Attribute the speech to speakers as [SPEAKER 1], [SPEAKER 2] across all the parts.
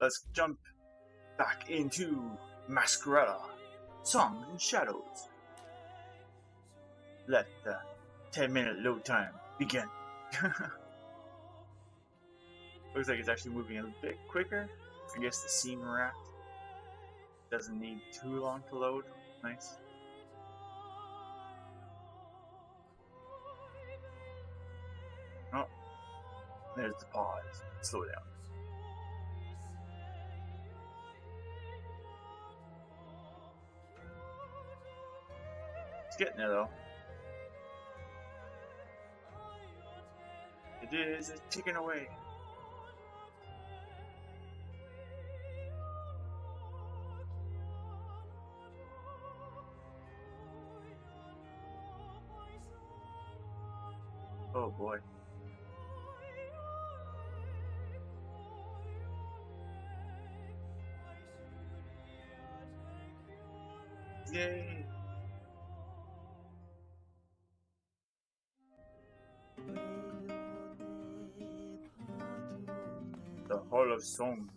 [SPEAKER 1] let's jump back into Masquerada, Songs and Shadows. Let the 10-minute load time begin. Looks like it's actually moving a bit quicker. I guess the scene we're at doesn't need too long to load. Nice. Oh, there's the pause. Slow down. It's getting there though. It is. It's ticking away. Oh boy. Yay! The Hall of Song.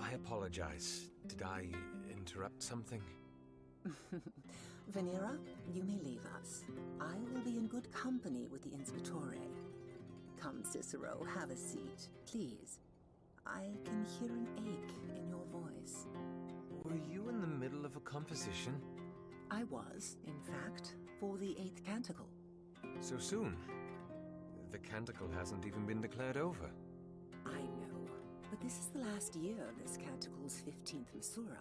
[SPEAKER 2] I apologize. Did I interrupt something?
[SPEAKER 3] Venera, you may leave us. I will be in good company with the Inspectore. Come, Cicero, have a seat, please. I can hear an ache in your voice.
[SPEAKER 2] Were you in the middle of a composition?
[SPEAKER 3] I was, in fact, for the 8th canticle.
[SPEAKER 2] So soon? The canticle hasn't even been declared over.
[SPEAKER 3] I know, but this is the last year of this canticle's 15th Masura.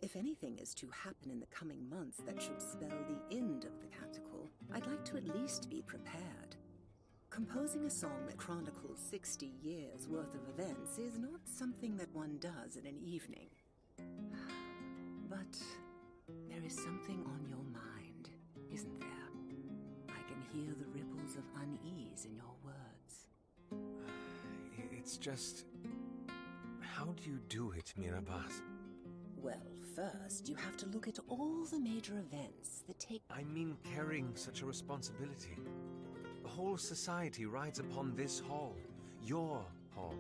[SPEAKER 3] If anything is to happen in the coming months that should spell the end of the canticle, I'd like to at least be prepared. Composing a song that chronicles 60 years' worth of events is not something that one does in an evening. But there is something on your mind, isn't there? I can hear the ripples of unease in your words.
[SPEAKER 2] It's just... How do you do it, Mirabaz?
[SPEAKER 3] Well, first, you have to look at all the major events that take...
[SPEAKER 2] I mean carrying such a responsibility. The whole society rides upon this hall. Your hall.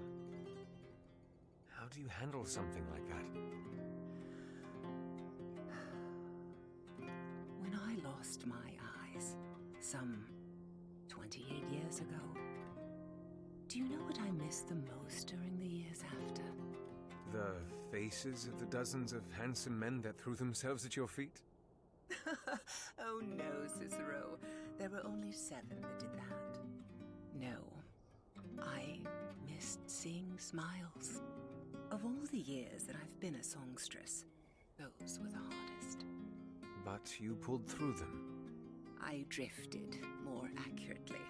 [SPEAKER 2] How do you handle something like that?
[SPEAKER 3] When I lost my eyes, some 28 years ago, do you know what I miss the most during the years after?
[SPEAKER 2] The faces of the dozens of handsome men that threw themselves at your feet?
[SPEAKER 3] Oh no, Cicero. There were only 7 that did that. No. I missed seeing smiles. Of all the years that I've been a songstress, those were the hardest.
[SPEAKER 2] But you pulled through them.
[SPEAKER 3] I drifted, more accurately.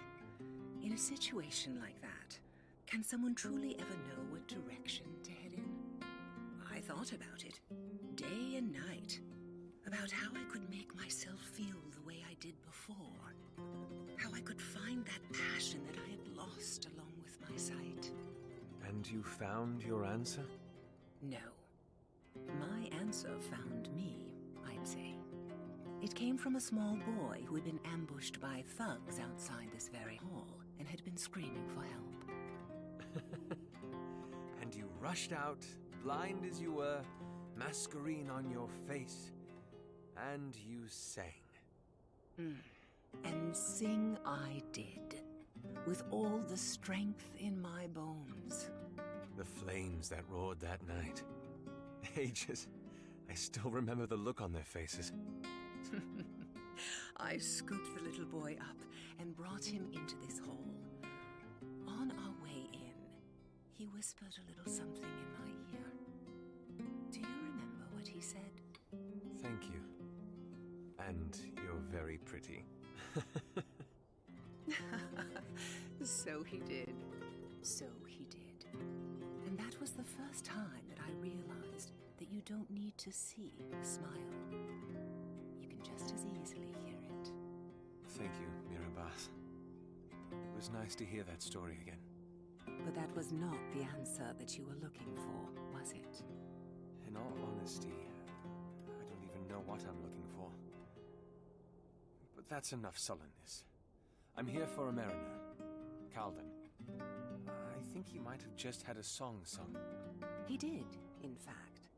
[SPEAKER 3] In a situation like that, can someone truly ever know what direction to head in? I thought about it, day and night, about how I could make myself feel the way I did before, how I could find that passion that I had lost along with my sight.
[SPEAKER 2] And you found your answer?
[SPEAKER 3] No. My answer found me, I'd say. It came from a small boy who had been ambushed by thugs outside this very hall and had been screaming for help.
[SPEAKER 2] And you rushed out, blind as you were, masquerine on your face, and you sang.
[SPEAKER 3] And sing I did, with all the strength in my bones.
[SPEAKER 2] The flames that roared that night. Ages. I still remember the look on their faces.
[SPEAKER 3] I scooped the little boy up and brought him into this hall. On our way in, he whispered a little something in my ear. Do you remember what he said?
[SPEAKER 2] Thank you. And you're very pretty.
[SPEAKER 3] So he did. So he did. And that was the first time that I realized that you don't need to see a smile. You can just as easily hear it.
[SPEAKER 2] Thank you, Mirabaz. was nice to hear that story again.
[SPEAKER 3] But that was not the answer that you were looking for, was it?
[SPEAKER 2] In all honesty, I don't even know what I'm looking for. But that's enough sullenness. I'm here for a mariner, Calden. I think he might have just had a song sung.
[SPEAKER 3] He did, in fact.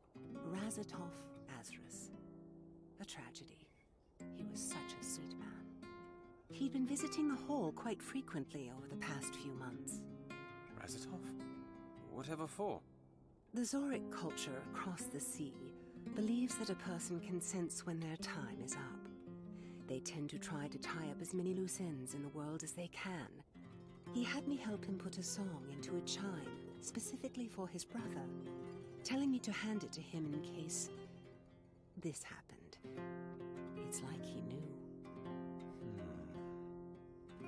[SPEAKER 3] Razatov Azrus. A tragedy. He was such a sweet man. He'd been visiting the hall quite frequently over the past few months.
[SPEAKER 2] Razatov? Whatever for?
[SPEAKER 3] The Zoric culture across the sea believes that a person can sense when their time is up. They tend to try to tie up as many loose ends in the world as they can. He had me help him put a song into a chime, specifically for his brother, telling me to hand it to him in case this happened. It's like he knew.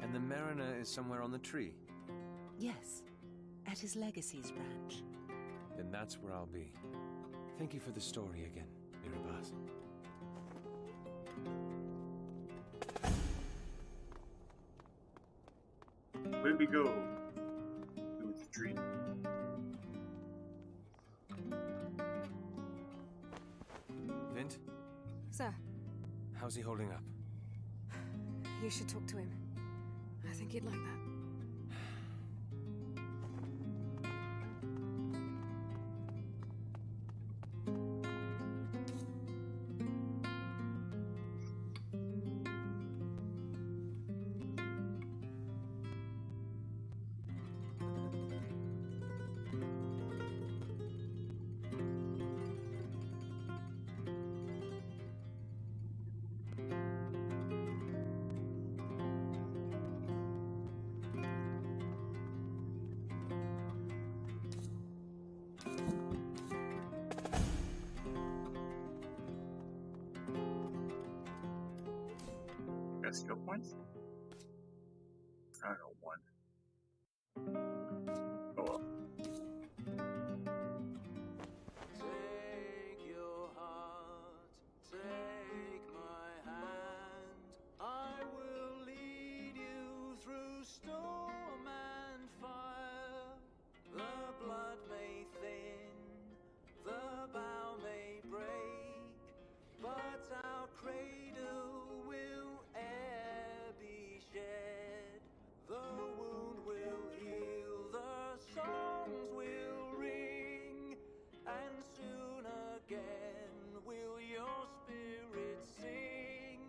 [SPEAKER 2] And the mariner is somewhere on the tree?
[SPEAKER 3] Yes, at his Legacies branch.
[SPEAKER 2] Then that's where I'll be. Thank you for the story again, Mirabas.
[SPEAKER 1] Where we go? Towards the tree.
[SPEAKER 2] Vint,
[SPEAKER 4] Sir,
[SPEAKER 2] how's he holding up?
[SPEAKER 4] you should talk to him. I think he'd like that.
[SPEAKER 1] Got skill points? I don't know, one. Oh well.
[SPEAKER 5] Take your heart, take my hand. I will lead you through storm and fire. The blood may thin, the bow may break, but our cradle will e'er be shed. The wound will heal, the songs will ring, and soon again will your spirit sing.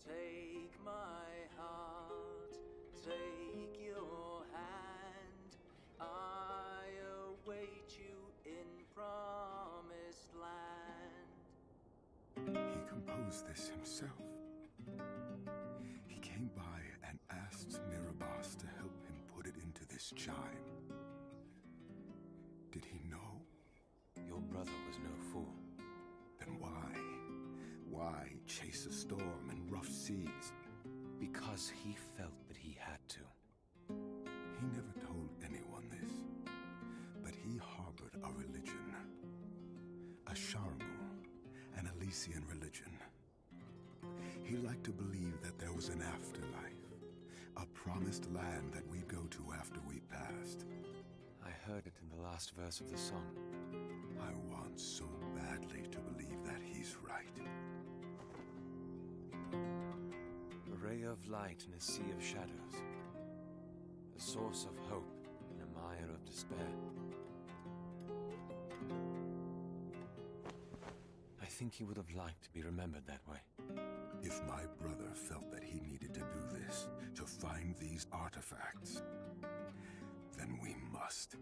[SPEAKER 5] Take my heart, take your hand. I await you in promised land.
[SPEAKER 6] He composed this himself. He came by and asked Mirabas to help him put it into this chime. Did he know?
[SPEAKER 2] Your brother was no fool.
[SPEAKER 6] Then why? Why chase a storm in rough seas?
[SPEAKER 2] Because he felt that he had to.
[SPEAKER 6] He never told anyone this, but he harbored a religion. A Sharmu, an Elysian religion. He liked to believe that there was an afterlife, a promised land that we'd go to after we passed.
[SPEAKER 2] I heard it in the last verse of the song.
[SPEAKER 6] I want so badly to believe that he's right.
[SPEAKER 2] A ray of light in a sea of shadows. A source of hope in a mire of despair. I think he would have liked to be remembered that way.
[SPEAKER 6] If my brother felt that he needed to do this, to find these artifacts, then we must.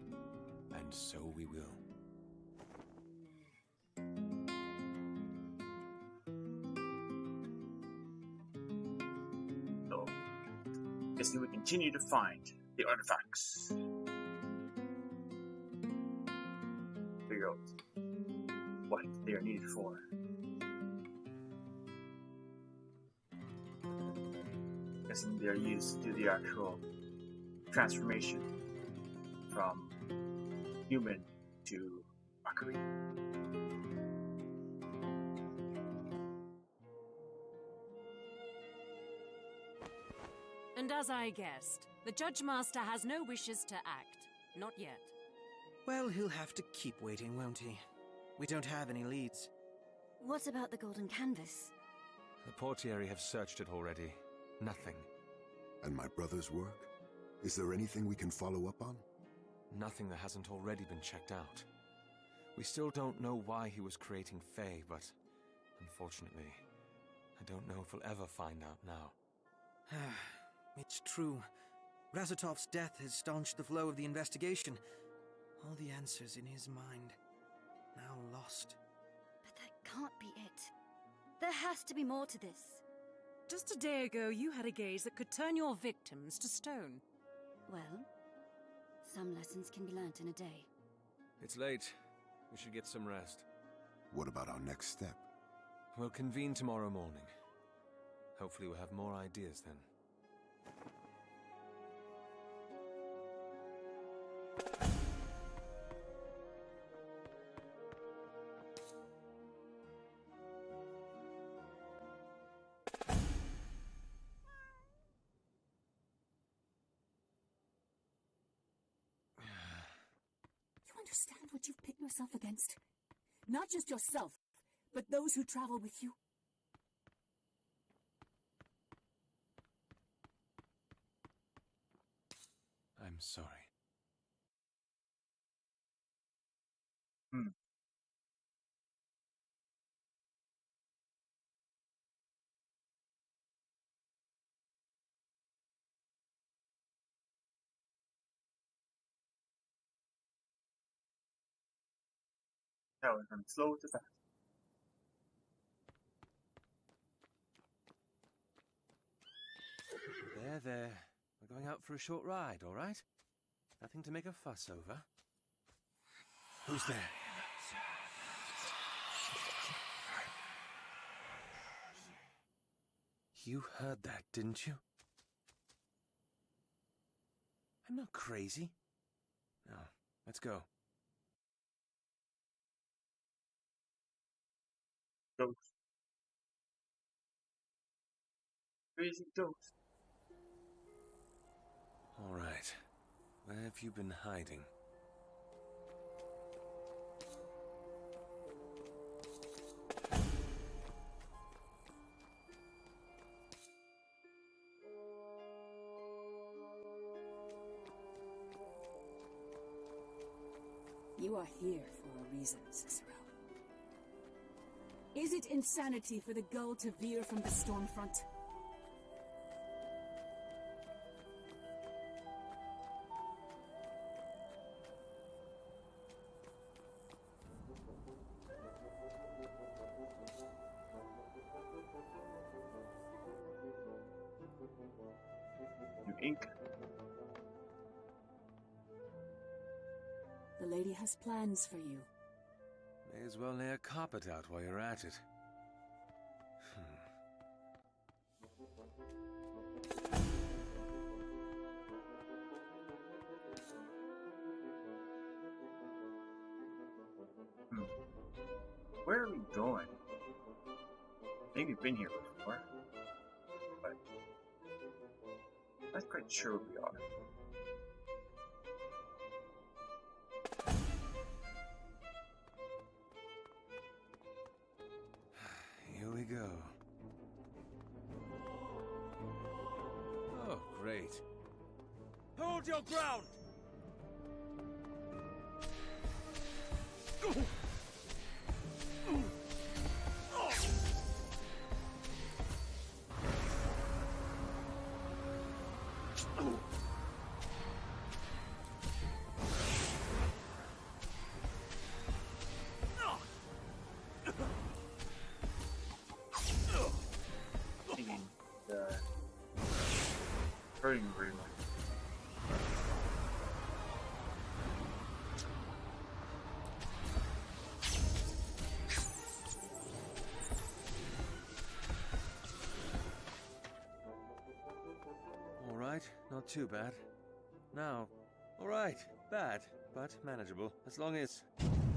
[SPEAKER 2] And so we will.
[SPEAKER 1] So, guessing we continue to find the artifacts. Figure out what they are needed for. Guessing they are used to do the actual transformation from human to Akari.
[SPEAKER 7] And as I guessed, the Judge Master has no wishes to act. Not yet.
[SPEAKER 8] Well, he'll have to keep waiting, won't he? We don't have any leads.
[SPEAKER 9] What about the golden canvas?
[SPEAKER 2] The portieri have searched it already. Nothing.
[SPEAKER 6] And my brother's work? Is there anything we can follow up on?
[SPEAKER 2] Nothing that hasn't already been checked out. We still don't know why he was creating Fae, but unfortunately, I don't know if we'll ever find out now.
[SPEAKER 8] It's true. Razutov's death has staunched the flow of the investigation. All the answers in his mind, now lost.
[SPEAKER 9] But that can't be it. There has to be more to this.
[SPEAKER 7] Just a day ago, you had a gaze that could turn your victims to stone.
[SPEAKER 9] Well, some lessons can be learnt in a day.
[SPEAKER 2] It's late. We should get some rest.
[SPEAKER 6] What about our next step?
[SPEAKER 2] We'll convene tomorrow morning. Hopefully we'll have more ideas then.
[SPEAKER 10] You understand what you've pit yourself against? Not just yourself, but those who travel with you.
[SPEAKER 2] I'm sorry.
[SPEAKER 1] That went from slow to fast.
[SPEAKER 2] There. We're going out for a short ride, all right? Nothing to make a fuss over. Who's there? You heard that, didn't you? I'm not crazy. No, let's go.
[SPEAKER 1] Ghost. Crazy ghost.
[SPEAKER 2] All right. Where have you been hiding?
[SPEAKER 10] You are here for a reason, Cicero. Is it insanity for the gull to veer from the storm front?
[SPEAKER 1] New ink.
[SPEAKER 10] The lady has plans for you.
[SPEAKER 2] May as well lay a carpet out while you're at it.
[SPEAKER 1] Where are we going? I think we've been here before, but I'm not quite sure where we are.
[SPEAKER 2] Here we go. Oh, great. Hold your ground!
[SPEAKER 1] Thinking the hurting very much.
[SPEAKER 2] All right, not too bad. Now, all right, bad, but manageable, as long as...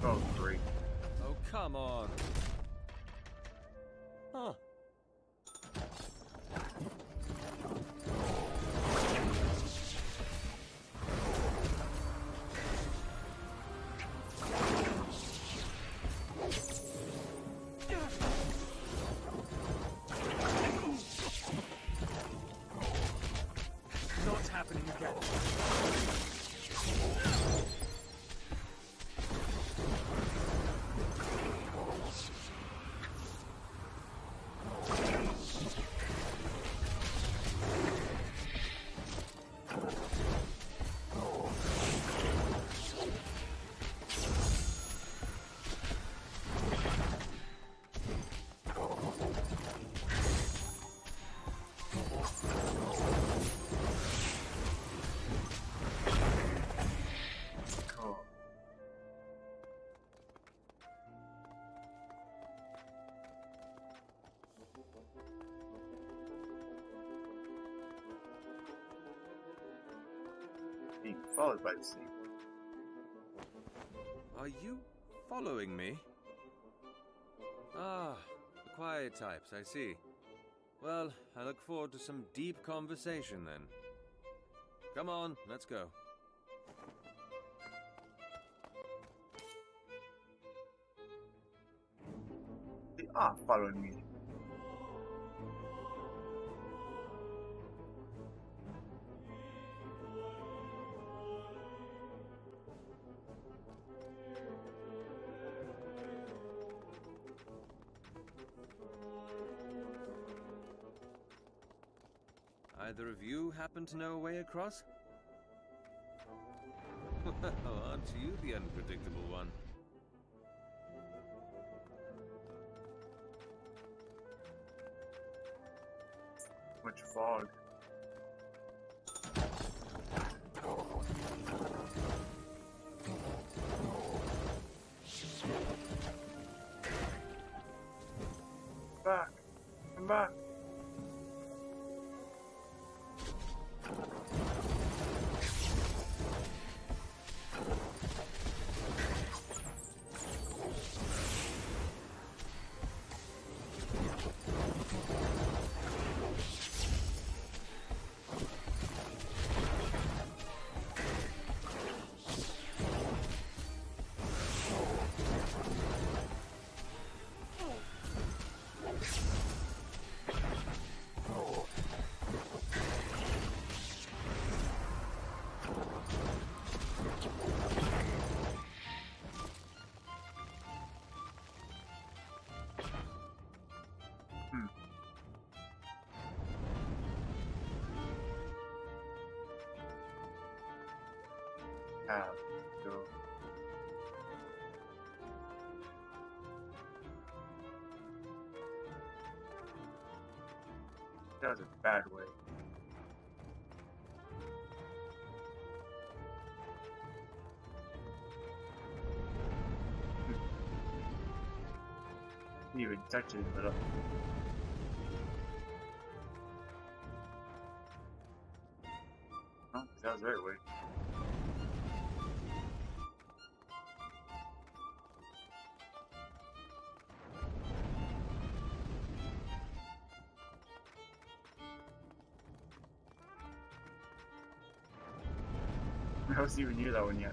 [SPEAKER 1] Oh, great.
[SPEAKER 2] Oh, come on! Huh.
[SPEAKER 1] being followed by the thing.
[SPEAKER 2] Are you following me? Ah, the quiet types, I see. Well, I look forward to some deep conversation then. Come on, let's go.
[SPEAKER 1] They are following me.
[SPEAKER 2] Either of you happen to know a way across? Well, aren't you the unpredictable one?
[SPEAKER 1] Much fog. Back. Come back. Go. That was a bad way. Didn't even touch it, but oh, that was the right way. I wasn't even near that one yet.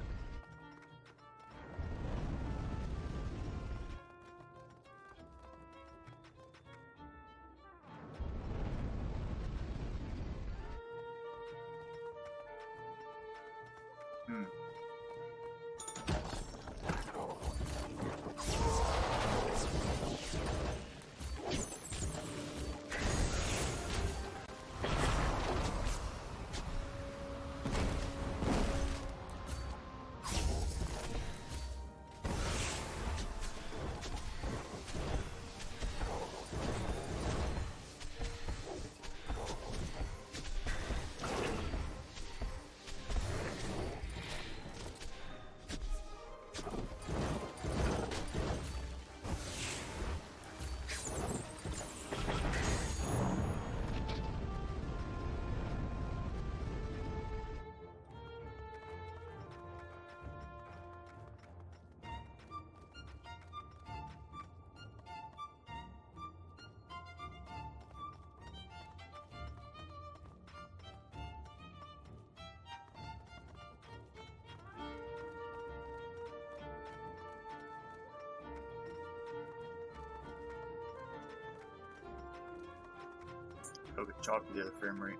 [SPEAKER 1] Go get chopped to the other frame rate.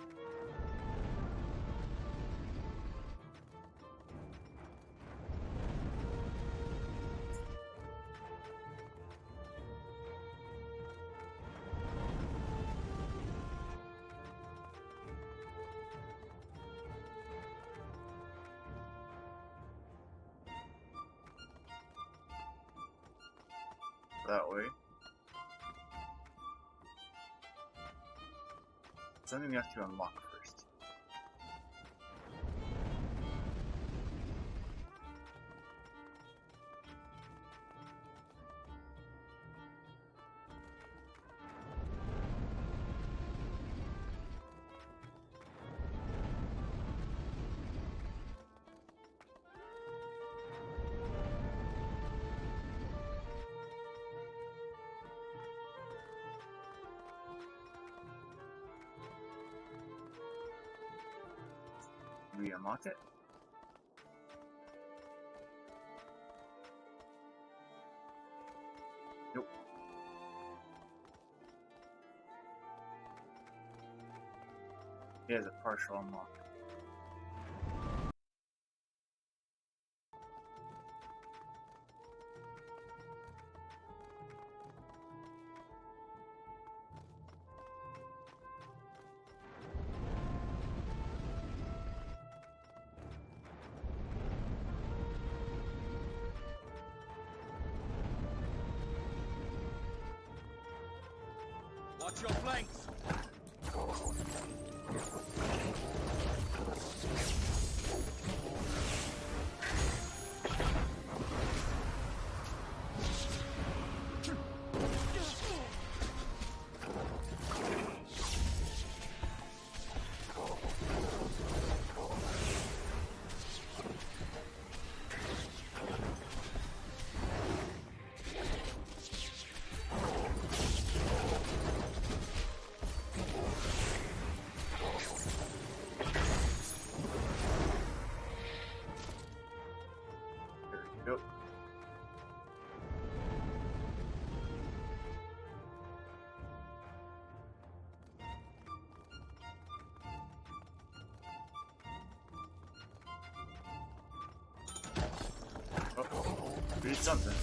[SPEAKER 1] That way. Something we have to unlock first. We unlock it? Nope. He has a partial unlock.
[SPEAKER 2] Watch your flanks!
[SPEAKER 1] Yep. Oh, read something.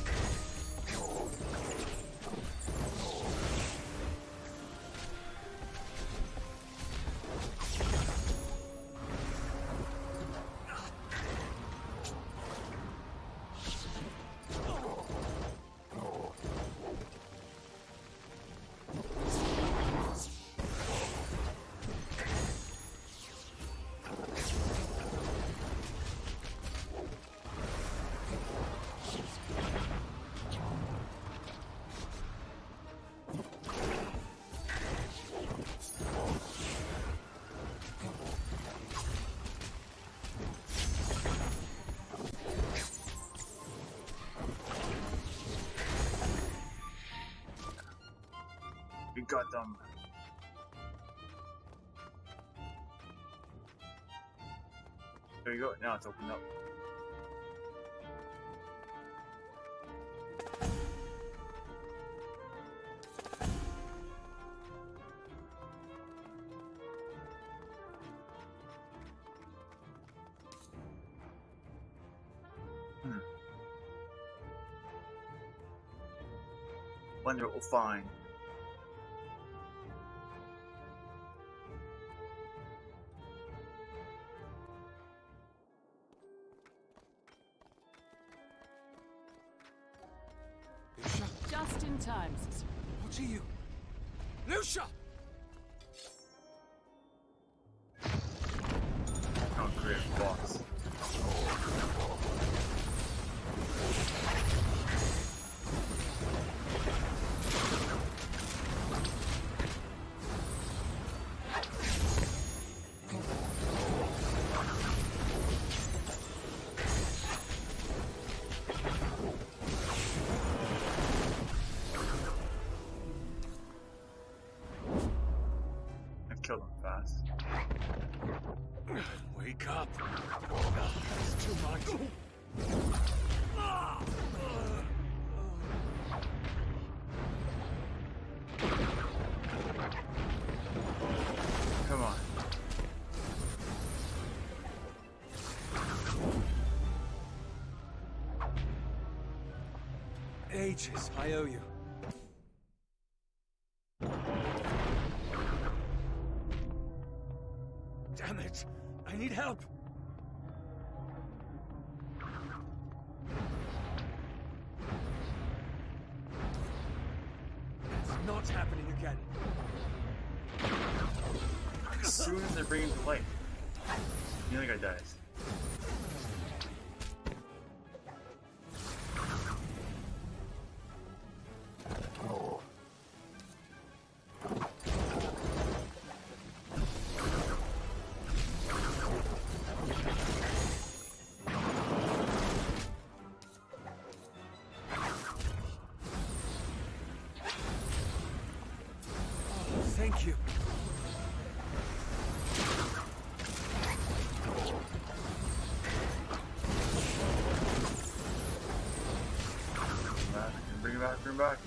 [SPEAKER 1] We got them. There you go. Now it's opened up. Wonder what we'll find.
[SPEAKER 7] Just in time, Cicero.
[SPEAKER 2] What are you? Lucia!
[SPEAKER 1] Can't create a boss. Kill them fast.
[SPEAKER 2] Wake up! That's too much.
[SPEAKER 1] Come on.
[SPEAKER 2] Ages, I owe you. Damn it! I need help! It's not happening again.
[SPEAKER 1] As soon as they're bringing to life, the other guy dies.
[SPEAKER 2] Thank you.
[SPEAKER 1] Turn back.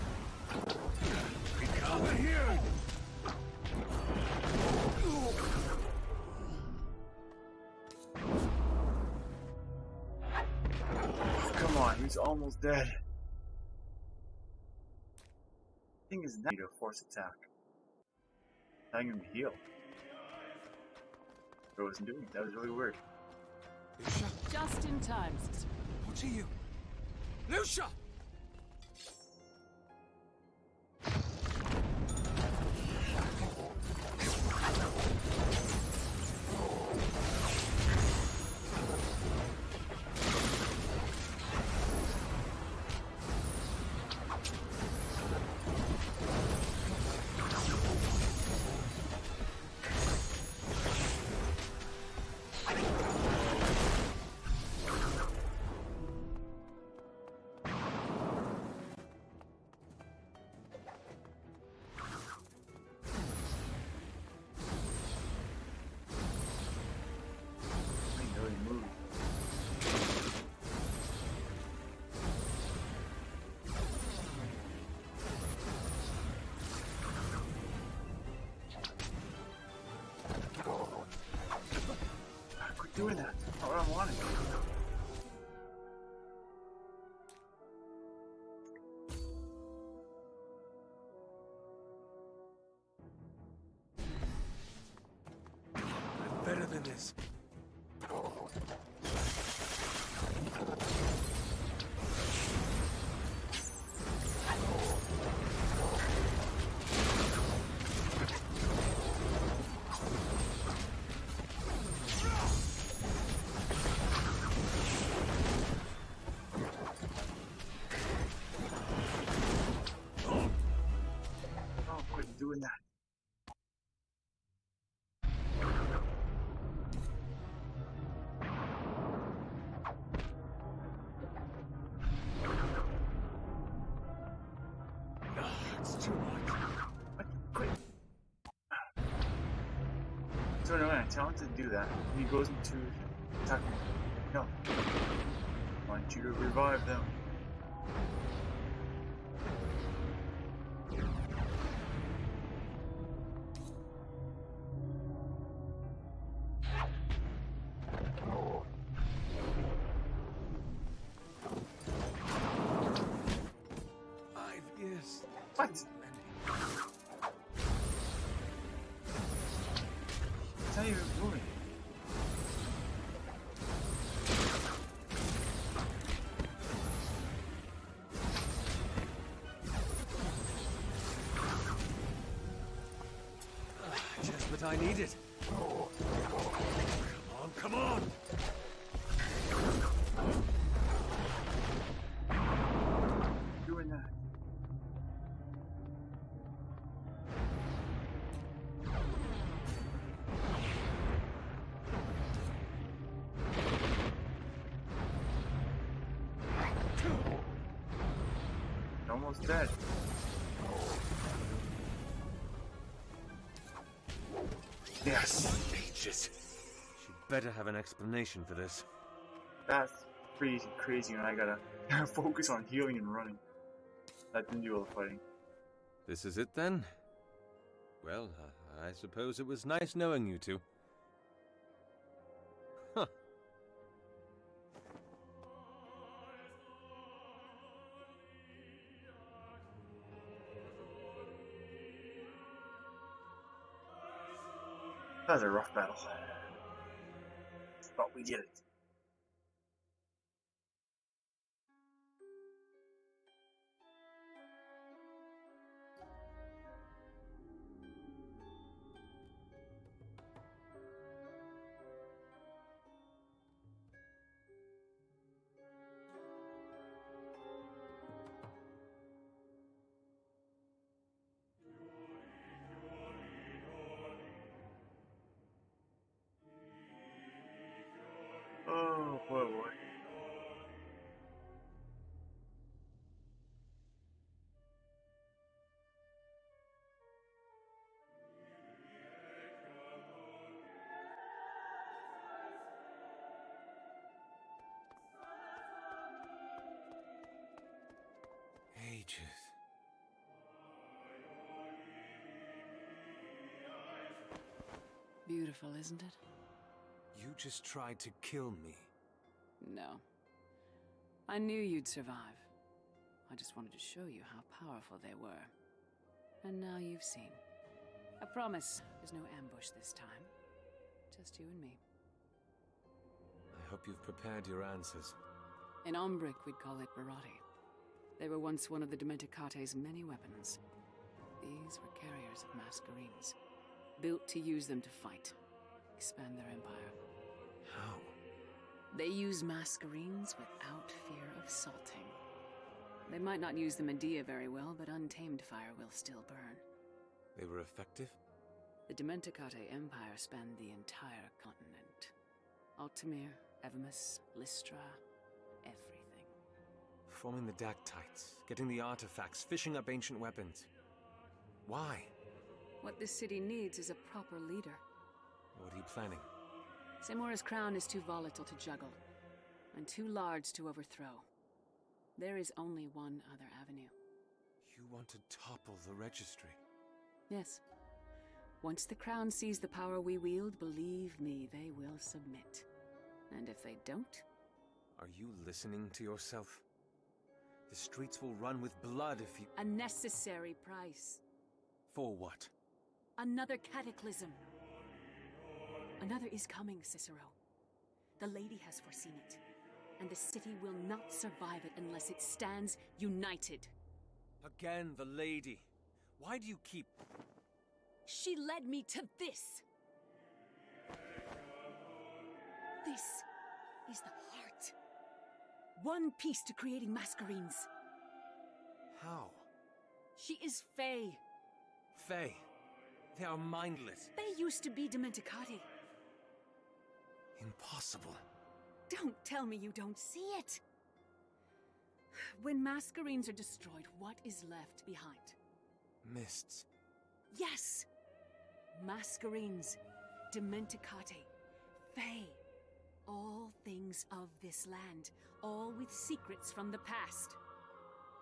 [SPEAKER 6] Over here!
[SPEAKER 1] Come on, he's almost dead. Thing is, now you need a force attack. Not even heal. I wasn't doing it. That was really weird.
[SPEAKER 2] Lucia?
[SPEAKER 7] Just in time, sister.
[SPEAKER 2] What are you? Lucia!
[SPEAKER 1] Doing that. That's what I wanted.
[SPEAKER 2] I'm better than this.
[SPEAKER 1] Doing that.
[SPEAKER 2] No, it's too much.
[SPEAKER 1] What? Quit. So anyway, I tell him to do that. He goes into attack. No. I want you to revive them. What? It's not even moving.
[SPEAKER 2] Just what I needed. Come on, come on!
[SPEAKER 1] Doing that. Almost dead. Yes.
[SPEAKER 2] Ages. She'd better have an explanation for this.
[SPEAKER 1] That's pretty crazy, and I gotta focus on healing and running. That didn't do all the fighting.
[SPEAKER 2] This is it then? Well, I suppose it was nice knowing you two. Huh.
[SPEAKER 1] That was a rough battle. But we did it. Oh, boy, boy.
[SPEAKER 2] Ages.
[SPEAKER 11] Beautiful, isn't it?
[SPEAKER 2] You just tried to kill me.
[SPEAKER 11] No. I knew you'd survive. I just wanted to show you how powerful they were. And now you've seen. I promise there's no ambush this time. Just you and me.
[SPEAKER 2] I hope you've prepared your answers.
[SPEAKER 11] In Ombric, we'd call it Barati. They were once one of the Dementicate's many weapons. These were carriers of Masquerades, built to use them to fight, expand their empire.
[SPEAKER 2] How?
[SPEAKER 11] They use Masquerades without fear of salting. They might not use the Medea very well, but untamed fire will still burn.
[SPEAKER 2] They were effective?
[SPEAKER 11] The Dementicate Empire spanned the entire continent. Altamir, Evamus, Lystra, everything.
[SPEAKER 2] Forming the Dactytes, getting the artifacts, fishing up ancient weapons. Why?
[SPEAKER 11] What this city needs is a proper leader.
[SPEAKER 2] What are you planning?
[SPEAKER 11] Seymour's crown is too volatile to juggle, and too large to overthrow. There is only one other avenue.
[SPEAKER 2] You want to topple the registry?
[SPEAKER 11] Yes. Once the crown sees the power we wield, believe me, they will submit. And if they don't...
[SPEAKER 2] Are you listening to yourself? The streets will run with blood if you...
[SPEAKER 11] A necessary price.
[SPEAKER 2] For what?
[SPEAKER 11] Another cataclysm. Another is coming, Cicero. The Lady has foreseen it. And the city will not survive it unless it stands united.
[SPEAKER 2] Again, the Lady. Why do you keep...
[SPEAKER 11] She led me to this. This is the heart. One piece to creating Masquerades.
[SPEAKER 2] How?
[SPEAKER 11] She is Fae.
[SPEAKER 2] Fae. They are mindless.
[SPEAKER 11] They used to be Dementicati.
[SPEAKER 2] Impossible.
[SPEAKER 11] Don't tell me you don't see it. When Masquerades are destroyed, what is left behind?
[SPEAKER 2] Mists.
[SPEAKER 11] Yes! Masquerades, Dementicati, Fae. All things of this land, all with secrets from the past.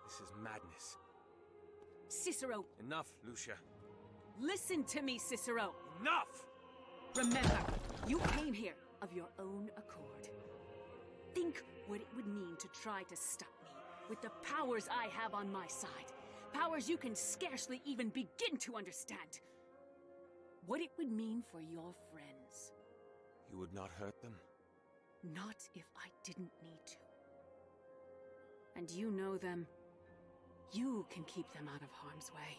[SPEAKER 2] This is madness.
[SPEAKER 11] Cicero!
[SPEAKER 2] Enough, Lucia.
[SPEAKER 11] Listen to me, Cicero!
[SPEAKER 2] Enough!
[SPEAKER 11] Remember, you came here of your own accord. Think what it would mean to try to stop me with the powers I have on my side. Powers you can scarcely even begin to understand. What it would mean for your friends.
[SPEAKER 2] You would not hurt them?
[SPEAKER 11] Not if I didn't need to. And you know them. You can keep them out of harm's way.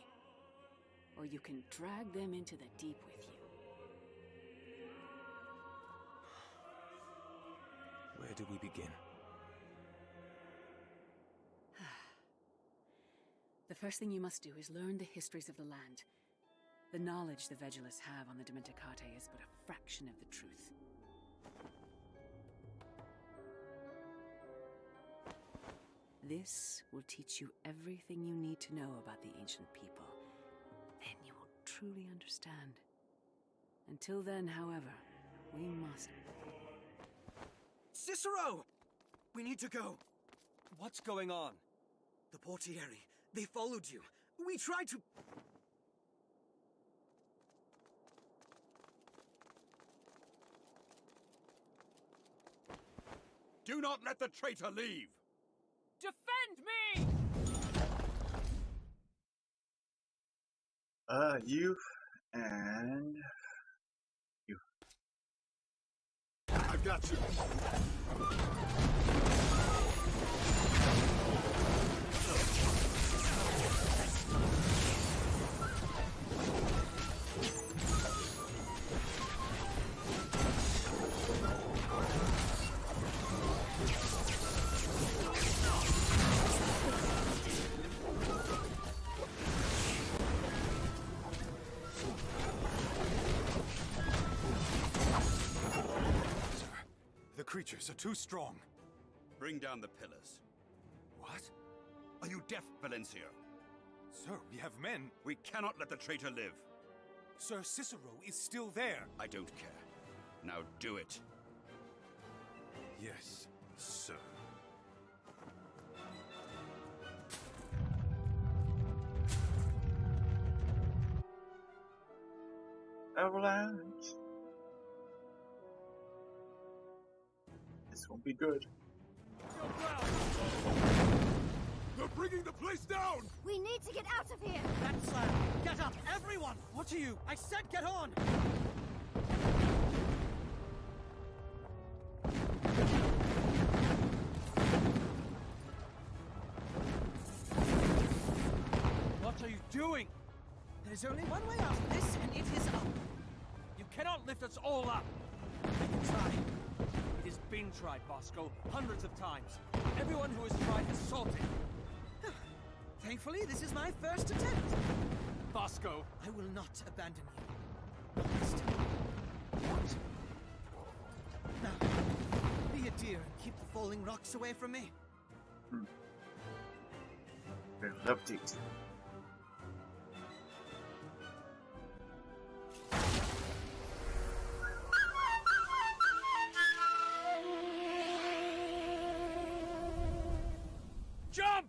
[SPEAKER 11] Or you can drag them into the deep with you.
[SPEAKER 2] Where do we begin?
[SPEAKER 11] The first thing you must do is learn the histories of the land. The knowledge the Vegelus have on the Dementicate is but a fraction of the truth. This will teach you everything you need to know about the ancient people. Then you will truly understand. Until then, however, we must...
[SPEAKER 8] Cicero! We need to go.
[SPEAKER 2] What's going on?
[SPEAKER 8] The Portieri. They followed you. We tried to...
[SPEAKER 12] Do not let the traitor leave!
[SPEAKER 11] Defend me!
[SPEAKER 1] You and you.
[SPEAKER 12] I've got you.
[SPEAKER 6] The creatures are too strong.
[SPEAKER 12] Bring down the pillars.
[SPEAKER 6] What?
[SPEAKER 12] Are you deaf, Valencio?
[SPEAKER 6] Sir, we have men.
[SPEAKER 12] We cannot let the traitor live.
[SPEAKER 6] Sir Cicero is still there.
[SPEAKER 12] I don't care. Now do it.
[SPEAKER 6] Yes, sir.
[SPEAKER 1] Avalanche. This won't be good.
[SPEAKER 6] They're bringing the place down!
[SPEAKER 9] We need to get out of here!
[SPEAKER 8] That's get up, everyone! What are you? I said get on!
[SPEAKER 2] What are you doing?
[SPEAKER 8] There's only one way out of this, and it is up.
[SPEAKER 2] You cannot lift us all up.
[SPEAKER 8] I can try.
[SPEAKER 2] It has been tried, Bosco, hundreds of times. Everyone who has tried has salted.
[SPEAKER 8] Thankfully, this is my first attempt.
[SPEAKER 2] Bosco!
[SPEAKER 8] I will not abandon you. Not this time. What? Now, be a dear and keep the falling rocks away from me.
[SPEAKER 1] Very update.
[SPEAKER 2] Jump!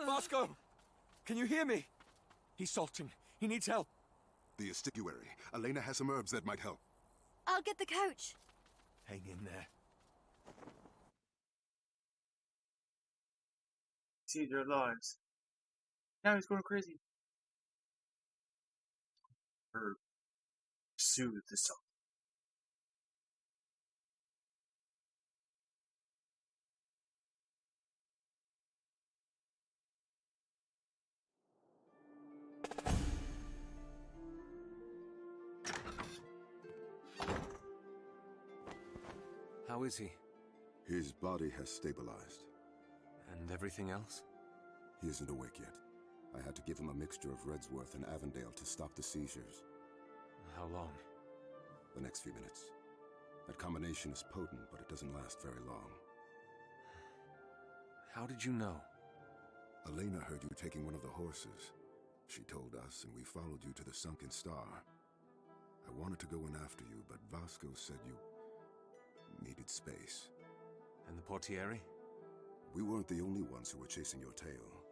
[SPEAKER 2] Bosco! Can you hear me? He's salting. He needs help.
[SPEAKER 6] The estuary. Elena has some herbs that might help.
[SPEAKER 9] I'll get the coach.
[SPEAKER 2] Hang in there.
[SPEAKER 1] See their lives. Now he's going crazy. Or soothe the salt.
[SPEAKER 2] How is he?
[SPEAKER 6] His body has stabilized.
[SPEAKER 2] And everything else?
[SPEAKER 6] He isn't awake yet. I had to give him a mixture of Redsworth and Avondale to stop the seizures.
[SPEAKER 2] How long?
[SPEAKER 6] The next few minutes. That combination is potent, but it doesn't last very long.
[SPEAKER 2] How did you know?
[SPEAKER 6] Elena heard you taking one of the horses. She told us, and we followed you to the Sunken Star. I wanted to go in after you, but Vasco said you needed space.
[SPEAKER 2] And the portiere?
[SPEAKER 6] We weren't the only ones who were chasing your tail.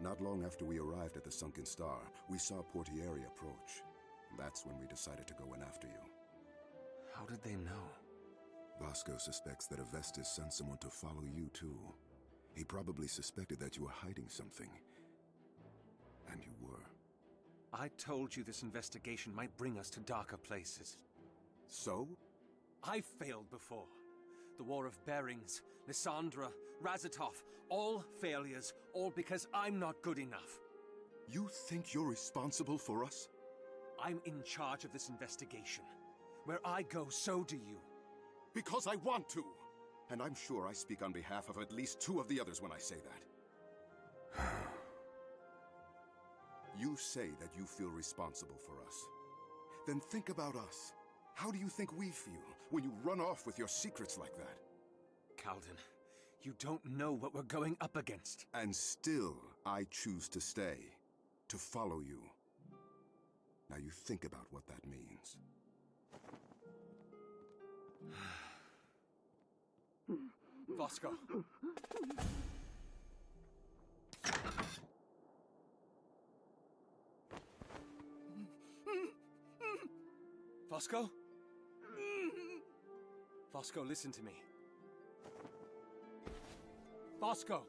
[SPEAKER 6] Not long after we arrived at the Sunken Star, we saw Portiere approach. That's when we decided to go in after you.
[SPEAKER 2] How did they know?
[SPEAKER 6] Vasco suspects that Avestis sent someone to follow you too. He probably suspected that you were hiding something. And you were.
[SPEAKER 2] I told you this investigation might bring us to darker places.
[SPEAKER 6] So?
[SPEAKER 2] I failed before. The War of Bearings, Lysandra, Razatov, all failures, all because I'm not good enough.
[SPEAKER 6] You think you're responsible for us?
[SPEAKER 2] I'm in charge of this investigation. Where I go, so do you.
[SPEAKER 6] Because I want to! And I'm sure I speak on behalf of at least two of the others when I say that. You say that you feel responsible for us. Then think about us. How do you think we feel when you run off with your secrets like that?
[SPEAKER 2] Calden, you don't know what we're going up against.
[SPEAKER 6] And still, I choose to stay. To follow you. Now you think about what that means.
[SPEAKER 2] Vasco. Vasco? Vasco, listen to me. Vasco!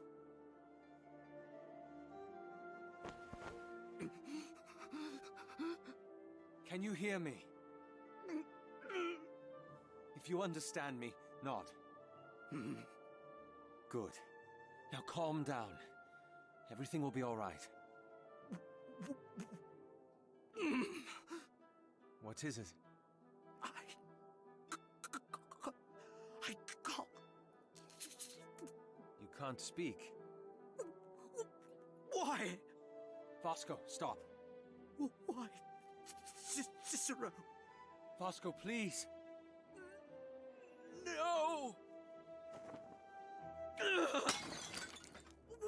[SPEAKER 2] Can you hear me? If you understand me, nod. Good. Now calm down. Everything will be all right. What is it?
[SPEAKER 8] I can't.
[SPEAKER 2] You can't speak.
[SPEAKER 8] Why?
[SPEAKER 2] Vasco, stop.
[SPEAKER 8] Why? Cicero.
[SPEAKER 2] Vasco, please.
[SPEAKER 8] No!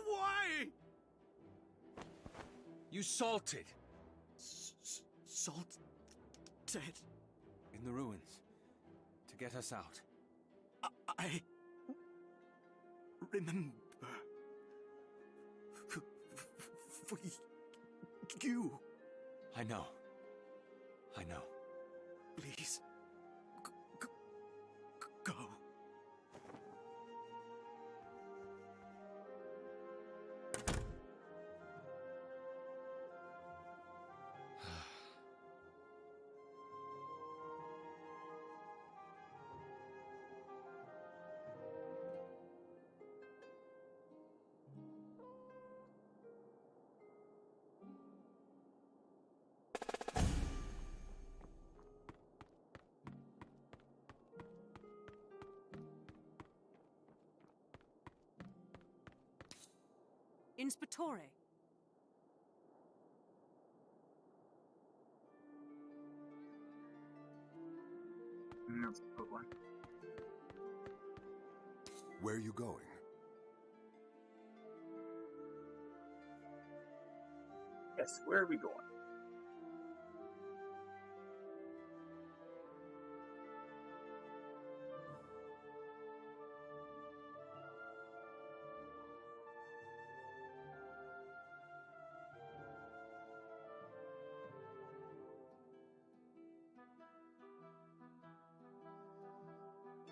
[SPEAKER 8] Why?
[SPEAKER 2] You salted.
[SPEAKER 8] Salted?
[SPEAKER 2] In the ruins. To get us out.
[SPEAKER 8] I remember. We You.
[SPEAKER 2] I know. I know.
[SPEAKER 8] Please. Go.
[SPEAKER 7] Inspectore.
[SPEAKER 1] That's a good one.
[SPEAKER 6] Where are you going?
[SPEAKER 1] Yes, where are we going?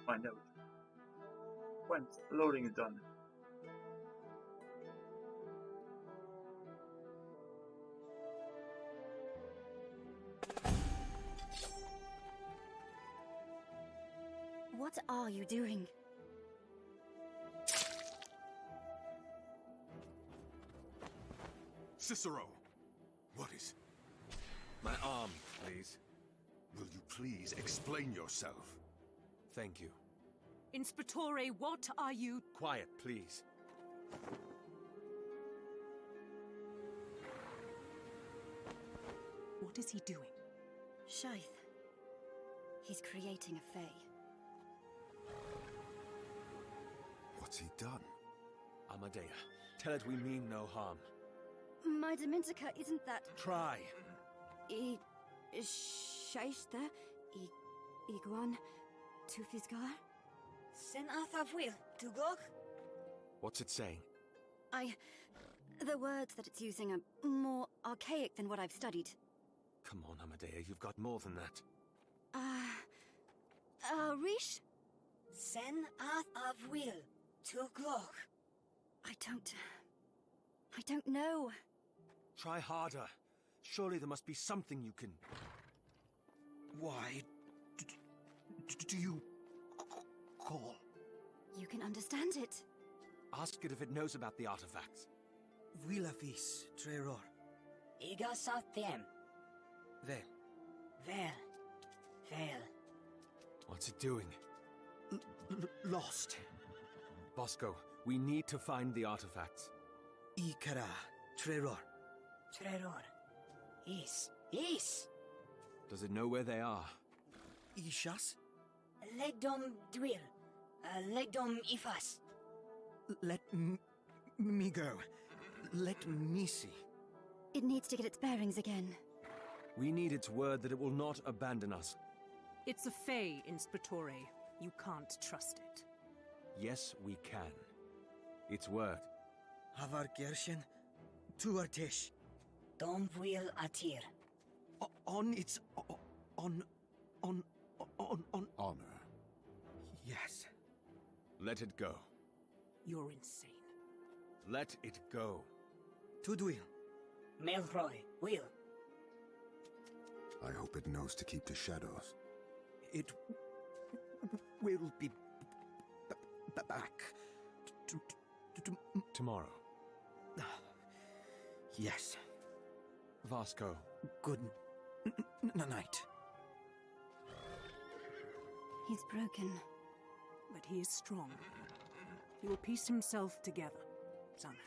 [SPEAKER 1] Find out. Once the loading is done.
[SPEAKER 9] What are you doing?
[SPEAKER 6] Cicero! What is...
[SPEAKER 2] My arm, please.
[SPEAKER 6] Will you please explain yourself?
[SPEAKER 2] Thank you.
[SPEAKER 7] Inspectore, what are you...
[SPEAKER 2] Quiet, please.
[SPEAKER 7] What is he doing?
[SPEAKER 9] Shaith. He's creating a Fae.
[SPEAKER 6] What's he done?
[SPEAKER 2] Amadea, tell it we mean no harm.
[SPEAKER 9] My Dementica isn't that...
[SPEAKER 2] Try.
[SPEAKER 9] Shaith, Iguan, Tufisgar?
[SPEAKER 10] Sen Athafwil, Tugok?
[SPEAKER 2] What's it saying?
[SPEAKER 9] The words that it's using are more archaic than what I've studied.
[SPEAKER 2] Come on, Amadea, you've got more than that.
[SPEAKER 9] Rish?
[SPEAKER 10] Sen Athafwil, Tugok.
[SPEAKER 9] I don't know.
[SPEAKER 2] Try harder. Surely there must be something you can...
[SPEAKER 8] Why do you call?
[SPEAKER 9] You can understand it.
[SPEAKER 2] Ask it if it knows about the artifacts.
[SPEAKER 8] Willafis Treror.
[SPEAKER 10] Igasatem.
[SPEAKER 8] Vel.
[SPEAKER 10] Vel.
[SPEAKER 2] What's it doing?
[SPEAKER 8] Lost.
[SPEAKER 2] Bosco, we need to find the artifacts.
[SPEAKER 8] Ikara Treror.
[SPEAKER 10] Is.
[SPEAKER 2] Does it know where they are?
[SPEAKER 8] Ishas?
[SPEAKER 10] Legdom Dwil. Legdom Ifas.
[SPEAKER 8] Let me go. Let me see.
[SPEAKER 9] It needs to get its bearings again.
[SPEAKER 2] We need its word that it will not abandon us.
[SPEAKER 7] It's a Fae, Inspectore. You can't trust it.
[SPEAKER 2] Yes, we can. Its word.
[SPEAKER 8] Havar Gershen. Tuartesh.
[SPEAKER 10] Domwil Atir.
[SPEAKER 8] On its... On...
[SPEAKER 6] Honor.
[SPEAKER 8] Yes.
[SPEAKER 2] Let it go.
[SPEAKER 7] You're insane.
[SPEAKER 2] Let it go.
[SPEAKER 8] Tudwil.
[SPEAKER 10] Melroy. Will.
[SPEAKER 6] I hope it knows to keep the shadows.
[SPEAKER 8] It will be back
[SPEAKER 2] Tomorrow.
[SPEAKER 8] Yes.
[SPEAKER 2] Vasco.
[SPEAKER 8] Good night.
[SPEAKER 9] He's broken.
[SPEAKER 7] But he is strong. He will piece himself together, somehow.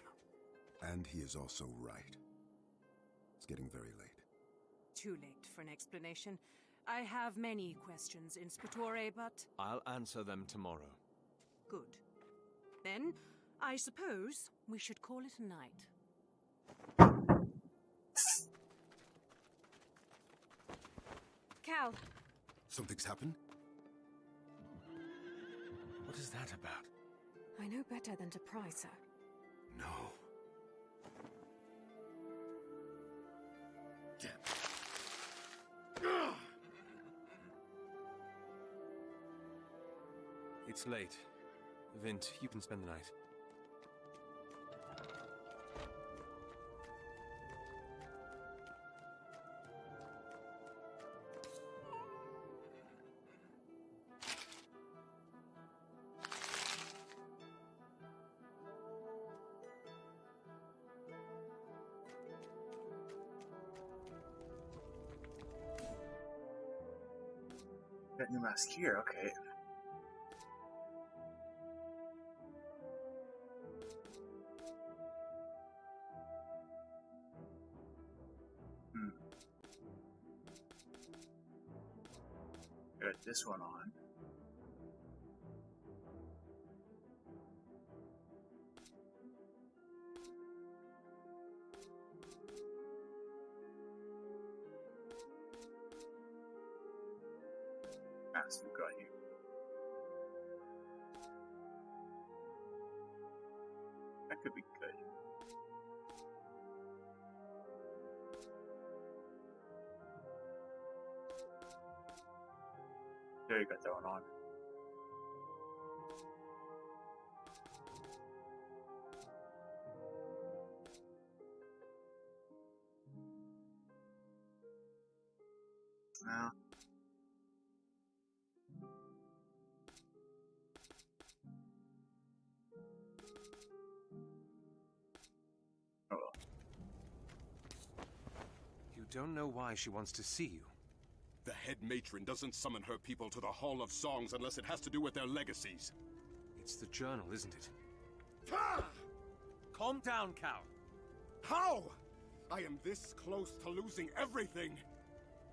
[SPEAKER 6] And he is also right. It's getting very late.
[SPEAKER 7] Too late for an explanation. I have many questions, Inspectore, but...
[SPEAKER 2] I'll answer them tomorrow.
[SPEAKER 7] Good. Then, I suppose we should call it a night.
[SPEAKER 4] Cal.
[SPEAKER 6] Something's happened?
[SPEAKER 2] What is that about?
[SPEAKER 4] I know better than to prize her.
[SPEAKER 6] No.
[SPEAKER 2] It's late. Vint, you can spend the night.
[SPEAKER 1] Got new mask here, okay. Got this one on. Mask we've got here. That could be good. There, you got that one on. Now, oh well.
[SPEAKER 2] You don't know why she wants to see you.
[SPEAKER 6] The head matron doesn't summon her people to the Hall of Songs unless it has to do with their legacies.
[SPEAKER 2] It's the journal, isn't it?
[SPEAKER 6] Ah!
[SPEAKER 2] Calm down, Cal.
[SPEAKER 6] How? I am this close to losing everything.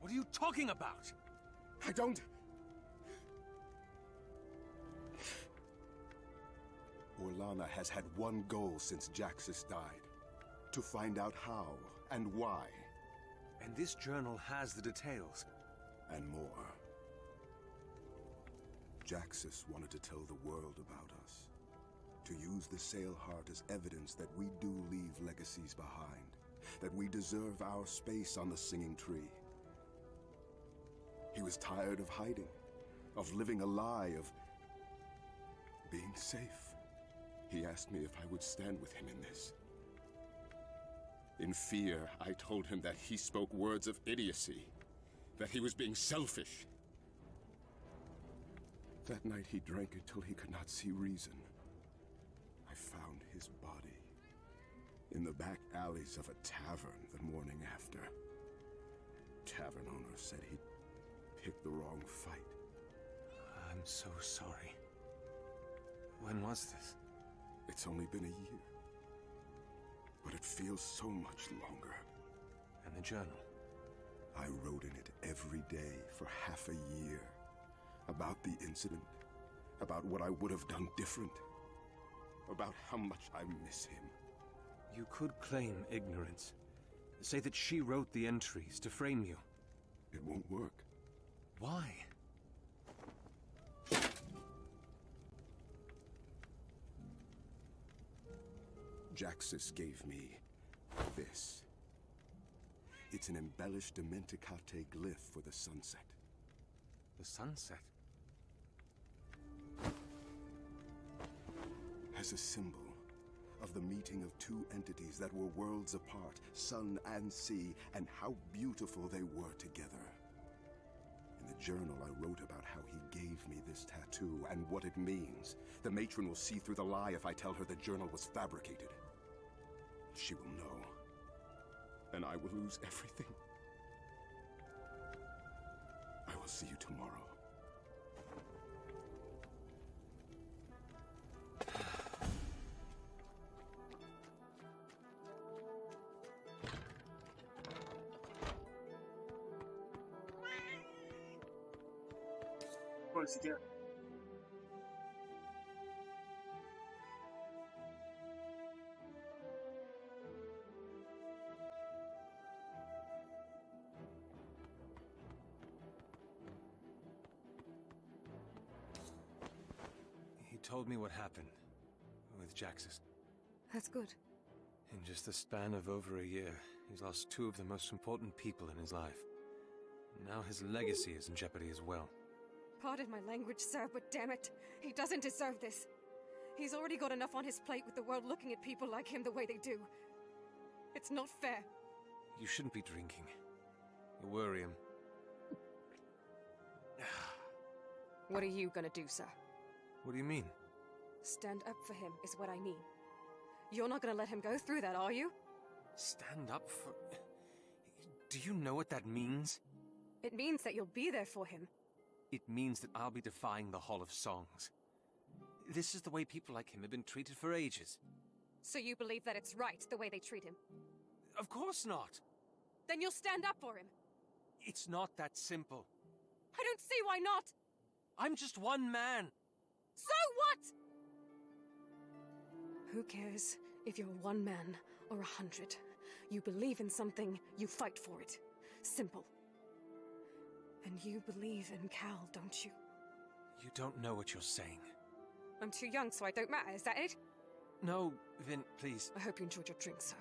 [SPEAKER 2] What are you talking about?
[SPEAKER 6] I don't... Orlana has had one goal since Jaxus died. To find out how and why.
[SPEAKER 2] And this journal has the details.
[SPEAKER 6] And more. Jaxus wanted to tell the world about us. To use the Sailheart as evidence that we do leave legacies behind. That we deserve our space on the Singing Tree. He was tired of hiding. Of living a lie, of being safe. He asked me if I would stand with him in this. In fear, I told him that he spoke words of idiocy. That he was being selfish. That night he drank until he could not see reason. I found his body in the back alleys of a tavern the morning after. Tavern owner said he'd picked the wrong fight.
[SPEAKER 2] I'm so sorry. When was this?
[SPEAKER 6] It's only been a year. But it feels so much longer.
[SPEAKER 2] And the journal?
[SPEAKER 6] I wrote in it every day for half a year. About the incident. About what I would have done different. About how much I miss him.
[SPEAKER 2] You could claim ignorance. Say that she wrote the entries to frame you.
[SPEAKER 6] It won't work.
[SPEAKER 2] Why?
[SPEAKER 6] Jaxus gave me this. It's an embellished Dementicate glyph for the sunset.
[SPEAKER 2] The sunset?
[SPEAKER 6] As a symbol of the meeting of two entities that were worlds apart, sun and sea, and how beautiful they were together. In the journal, I wrote about how he gave me this tattoo and what it means. The matron will see through the lie if I tell her the journal was fabricated. She will know. And I will lose everything. I will see you tomorrow.
[SPEAKER 1] What does he do?
[SPEAKER 2] He told me what happened with Jaxus.
[SPEAKER 4] That's good.
[SPEAKER 2] In just the span of over a year, he's lost two of the most important people in his life. Now his legacy is in jeopardy as well.
[SPEAKER 4] Pardon my language, sir, but damn it, he doesn't deserve this. He's already got enough on his plate with the world looking at people like him the way they do. It's not fair.
[SPEAKER 2] You shouldn't be drinking. You worry him.
[SPEAKER 4] What are you gonna do, sir?
[SPEAKER 2] What do you mean?
[SPEAKER 4] Stand up for him, is what I mean. You're not gonna let him go through that, are you?
[SPEAKER 2] Stand up for... Do you know what that means?
[SPEAKER 4] It means that you'll be there for him.
[SPEAKER 2] It means that I'll be defying the Hall of Songs. This is the way people like him have been treated for ages.
[SPEAKER 4] So you believe that it's right, the way they treat him?
[SPEAKER 2] Of course not.
[SPEAKER 4] Then you'll stand up for him.
[SPEAKER 2] It's not that simple.
[SPEAKER 4] I don't see why not.
[SPEAKER 2] I'm just one man.
[SPEAKER 4] So what? Who cares if you're one man or 100? You believe in something, you fight for it. Simple. And you believe in Cal, don't you?
[SPEAKER 2] You don't know what you're saying.
[SPEAKER 4] I'm too young, so I don't matter, is that it?
[SPEAKER 2] No, Vin, please.
[SPEAKER 4] I hope you enjoyed your drink, sir.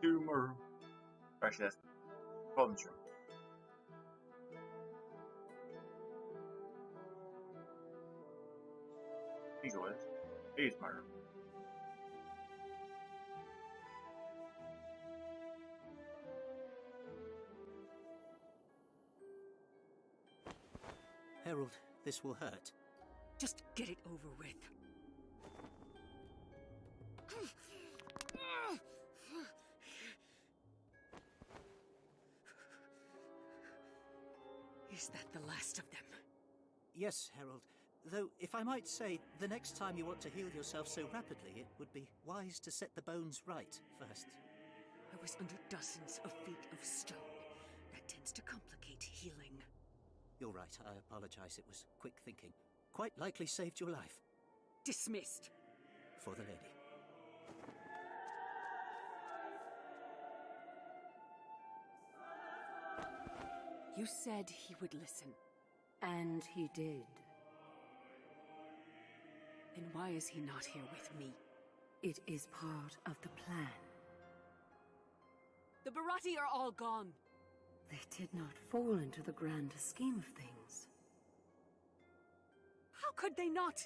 [SPEAKER 1] Humor. Actually, that's probably true. He's always. He's murder.
[SPEAKER 13] Herald, this will hurt.
[SPEAKER 11] Just get it over with. Is that the last of them?
[SPEAKER 13] Yes, Herald. Though, if I might say, the next time you want to heal yourself so rapidly, it would be wise to set the bones right first.
[SPEAKER 11] I was under dozens of feet of stone. That tends to complicate healing.
[SPEAKER 13] You're right, I apologize. It was quick thinking. Quite likely saved your life.
[SPEAKER 11] Dismissed.
[SPEAKER 13] For the lady.
[SPEAKER 11] You said he would listen.
[SPEAKER 10] And he did.
[SPEAKER 11] Then why is he not here with me?
[SPEAKER 10] It is part of the plan.
[SPEAKER 11] The Barati are all gone.
[SPEAKER 10] They did not fall into the grander scheme of things.
[SPEAKER 11] How could they not?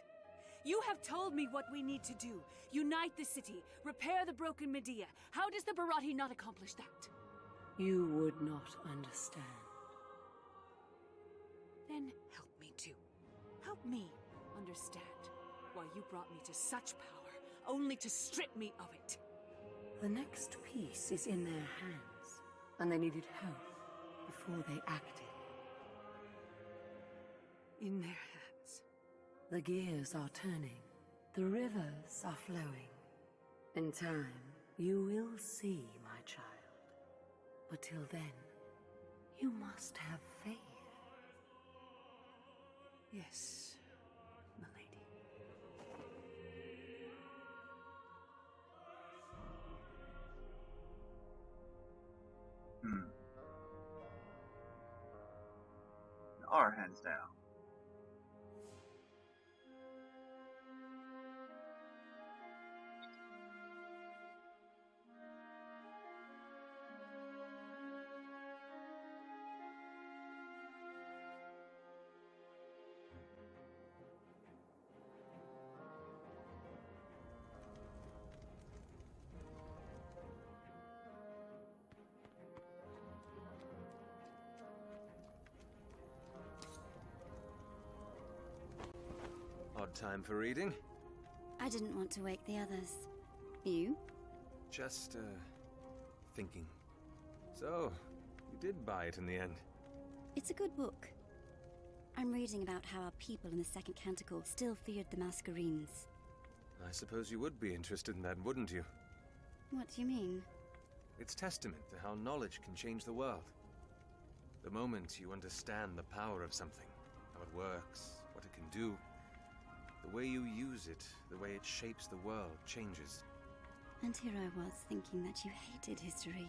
[SPEAKER 11] You have told me what we need to do. Unite the city, repair the broken Medea. How does the Barati not accomplish that?
[SPEAKER 10] You would not understand.
[SPEAKER 11] Then help me too. Help me understand why you brought me to such power, only to strip me of it.
[SPEAKER 10] The next piece is in their hands, and they needed help before they acted.
[SPEAKER 11] In their hands.
[SPEAKER 10] The gears are turning. The rivers are flowing. In time, you will see, my child. But till then, you must have faith.
[SPEAKER 11] Yes, milady.
[SPEAKER 1] Our hands down.
[SPEAKER 2] Odd time for reading.
[SPEAKER 9] I didn't want to wake the others. You?
[SPEAKER 2] Just, thinking. So, you did buy it in the end.
[SPEAKER 9] It's a good book. I'm reading about how our people in the Second Canticle still feared the Masquerades.
[SPEAKER 2] I suppose you would be interested in that, wouldn't you?
[SPEAKER 9] What do you mean?
[SPEAKER 2] It's testament to how knowledge can change the world. The moment you understand the power of something, how it works, what it can do, the way you use it, the way it shapes the world, changes.
[SPEAKER 9] And here I was thinking that you hated history.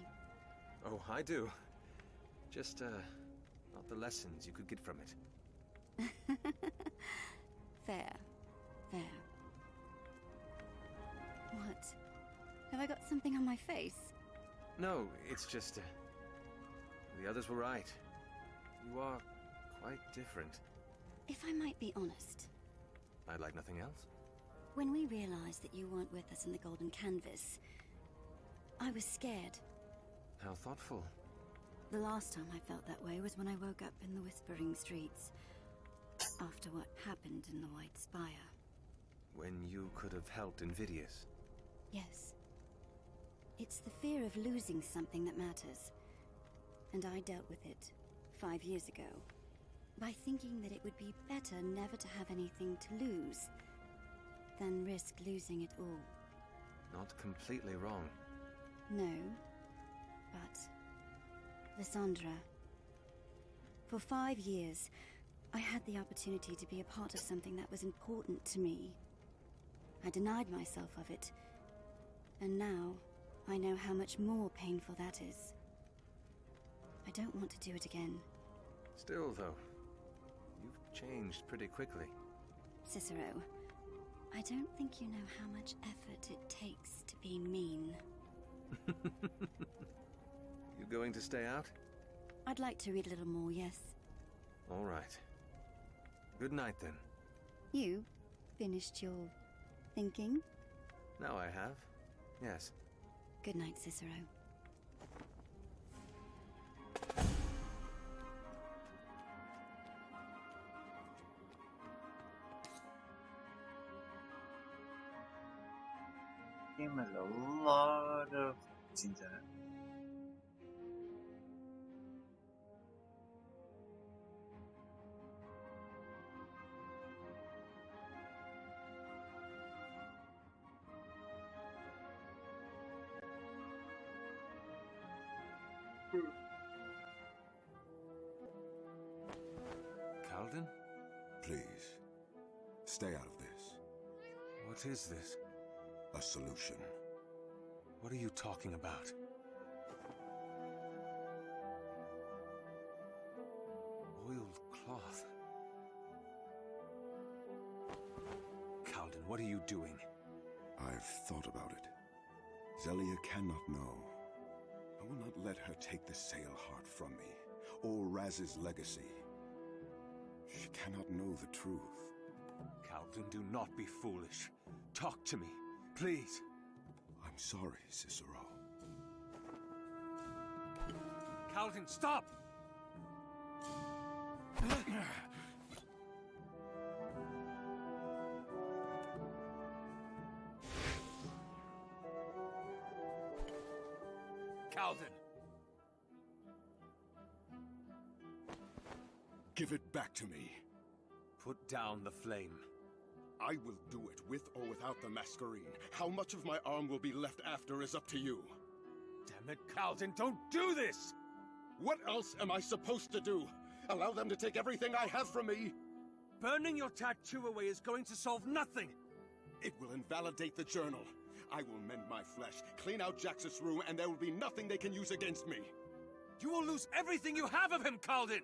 [SPEAKER 2] Oh, I do. Just, not the lessons you could get from it.
[SPEAKER 9] Fair. Fair. What? Have I got something on my face?
[SPEAKER 2] No, it's just... the others were right. You are quite different.
[SPEAKER 9] If I might be honest.
[SPEAKER 2] I'd like nothing else.
[SPEAKER 9] When we realized that you weren't with us in the Golden Canvas, I was scared.
[SPEAKER 2] How thoughtful.
[SPEAKER 9] The last time I felt that way was when I woke up in the Whispering Streets, after what happened in the White Spire.
[SPEAKER 2] When you could have helped Invidious.
[SPEAKER 9] Yes. It's the fear of losing something that matters. And I dealt with it 5 years ago, by thinking that it would be better never to have anything to lose, than risk losing it all.
[SPEAKER 2] Not completely wrong.
[SPEAKER 9] No, but... Lysandra. For 5 years, I had the opportunity to be a part of something that was important to me. I denied myself of it, and now I know how much more painful that is. I don't want to do it again.
[SPEAKER 2] Still, though, you've changed pretty quickly.
[SPEAKER 9] Cicero, I don't think you know how much effort it takes to be mean.
[SPEAKER 2] You going to stay out?
[SPEAKER 9] I'd like to read a little more, yes.
[SPEAKER 2] All right. Good night, then.
[SPEAKER 9] You finished your thinking?
[SPEAKER 2] Now I have. Yes.
[SPEAKER 9] Good night, Cicero.
[SPEAKER 1] Came with a lot of scenes in it.
[SPEAKER 2] Calden?
[SPEAKER 6] Please, stay out of this.
[SPEAKER 2] What is this?
[SPEAKER 6] A solution.
[SPEAKER 2] What are you talking about? Oiled cloth. Calden, what are you doing?
[SPEAKER 6] I've thought about it. Zelia cannot know. I will not let her take the Sail Heart from me, or Raz's legacy. She cannot know the truth.
[SPEAKER 2] Calden, do not be foolish. Talk to me, please.
[SPEAKER 6] I'm sorry, Cicero.
[SPEAKER 2] Calden, stop! Calden!
[SPEAKER 6] Give it back to me.
[SPEAKER 2] Put down the flame.
[SPEAKER 6] I will do it, with or without the Masquerade. How much of my arm will be left after is up to you.
[SPEAKER 2] Damn it, Calden, don't do this!
[SPEAKER 6] What else am I supposed to do? Allow them to take everything I have from me?
[SPEAKER 2] Burning your tattoo away is going to solve nothing!
[SPEAKER 6] It will invalidate the journal. I will mend my flesh, clean out Jax's room, and there will be nothing they can use against me.
[SPEAKER 2] You will lose everything you have of him, Calden!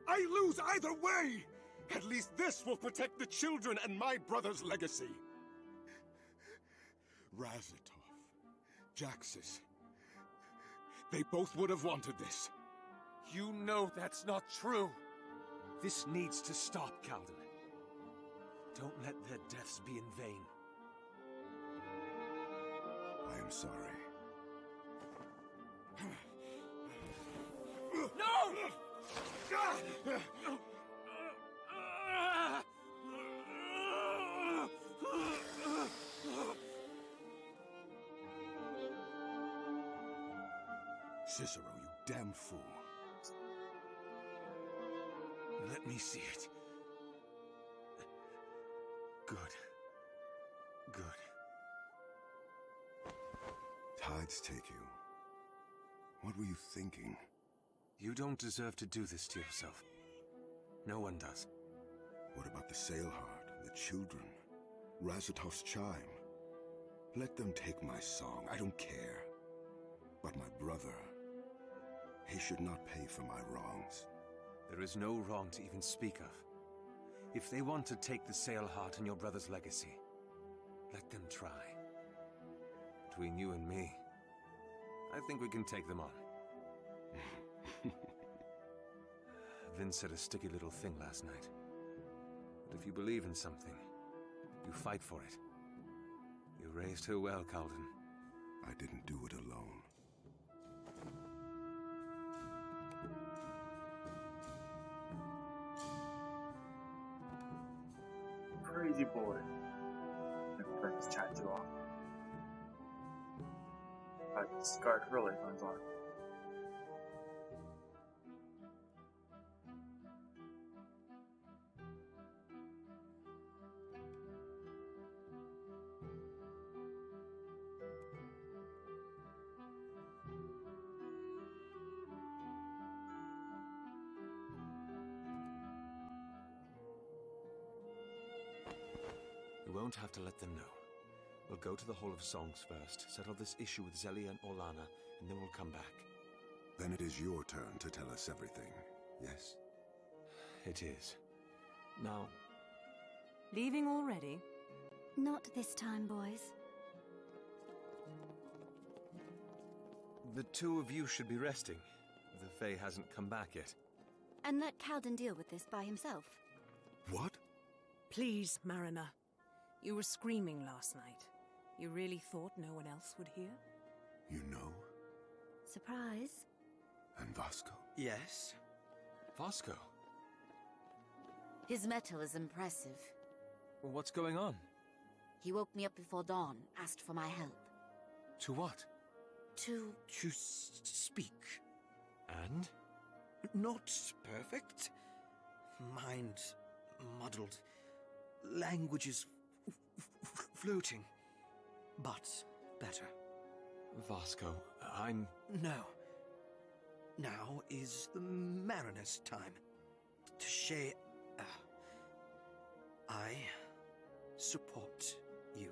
[SPEAKER 6] I lose either way! At least this will protect the children and my brother's legacy. Razatov, Jax's. They both would have wanted this.
[SPEAKER 2] You know that's not true. This needs to stop, Calden. Don't let their deaths be in vain.
[SPEAKER 6] I am sorry.
[SPEAKER 2] No!
[SPEAKER 6] Cicero, you damn fool.
[SPEAKER 2] Let me see it. Good. Good.
[SPEAKER 6] Tides take you. What were you thinking?
[SPEAKER 2] You don't deserve to do this to yourself. No one does.
[SPEAKER 6] What about the Sail Heart, the children, Razatov's chime? Let them take my song, I don't care. But my brother, he should not pay for my wrongs.
[SPEAKER 2] There is no wrong to even speak of. If they want to take the Sailheart and your brother's legacy, let them try. Between you and me, I think we can take them on. Vin said a sticky little thing last night. But if you believe in something, you fight for it. You raised her well, Calden.
[SPEAKER 6] I didn't do it alone.
[SPEAKER 1] Crazy boy. Never turn his tattoo off. The scarred really runs on.
[SPEAKER 2] You won't have to let them know. We'll go to the Hall of Songs first, settle this issue with Zelia and Orlana, and then we'll come back.
[SPEAKER 6] Then it is your turn to tell us everything, yes?
[SPEAKER 2] It is. Now...
[SPEAKER 7] Leaving already?
[SPEAKER 9] Not this time, boys.
[SPEAKER 2] The two of you should be resting. The Fae hasn't come back yet.
[SPEAKER 9] And let Calden deal with this by himself.
[SPEAKER 6] What?
[SPEAKER 7] Please, Mariner. You were screaming last night. You really thought no one else would hear?
[SPEAKER 6] You know?
[SPEAKER 9] Surprise.
[SPEAKER 6] And Vasco?
[SPEAKER 8] Yes?
[SPEAKER 2] Vasco?
[SPEAKER 14] His metal is impressive.
[SPEAKER 2] Well, what's going on?
[SPEAKER 14] He woke me up before dawn, asked for my help.
[SPEAKER 2] To what?
[SPEAKER 14] To
[SPEAKER 8] speak.
[SPEAKER 2] And?
[SPEAKER 8] Not perfect. Mind muddled. Languages floating. But better.
[SPEAKER 2] Vasco, I'm...
[SPEAKER 8] No. Now is the Mariner's time. Touché. I support you.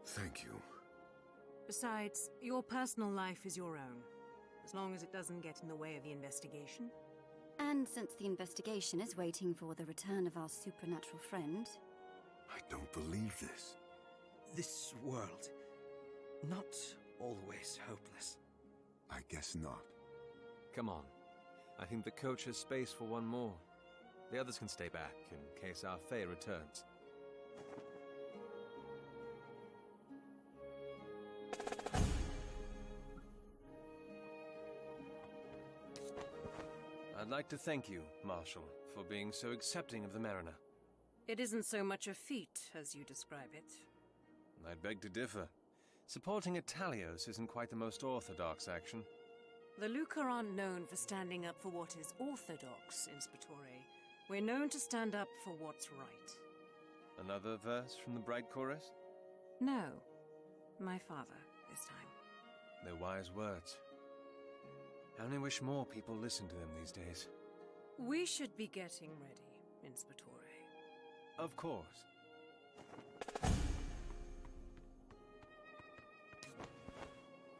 [SPEAKER 6] Thank you.
[SPEAKER 7] Besides, your personal life is your own, as long as it doesn't get in the way of the investigation.
[SPEAKER 9] And since the investigation is waiting for the return of our supernatural friend...
[SPEAKER 6] I don't believe this.
[SPEAKER 8] This world, not always hopeless.
[SPEAKER 6] I guess not.
[SPEAKER 2] Come on. I think the coach has space for one more. The others can stay back in case our Fae returns. I'd like to thank you, Marshal, for being so accepting of the Mariner.
[SPEAKER 7] It isn't so much a feat as you describe it.
[SPEAKER 2] I'd beg to differ. Supporting Italios isn't quite the most orthodox action.
[SPEAKER 7] The Lucca aren't known for standing up for what is orthodox, Inspectore. We're known to stand up for what's right.
[SPEAKER 2] Another verse from the Bright Chorus?
[SPEAKER 7] No. My father, this time.
[SPEAKER 2] They're wise words. I only wish more people listened to them these days.
[SPEAKER 7] We should be getting ready, Inspectore.
[SPEAKER 2] Of course.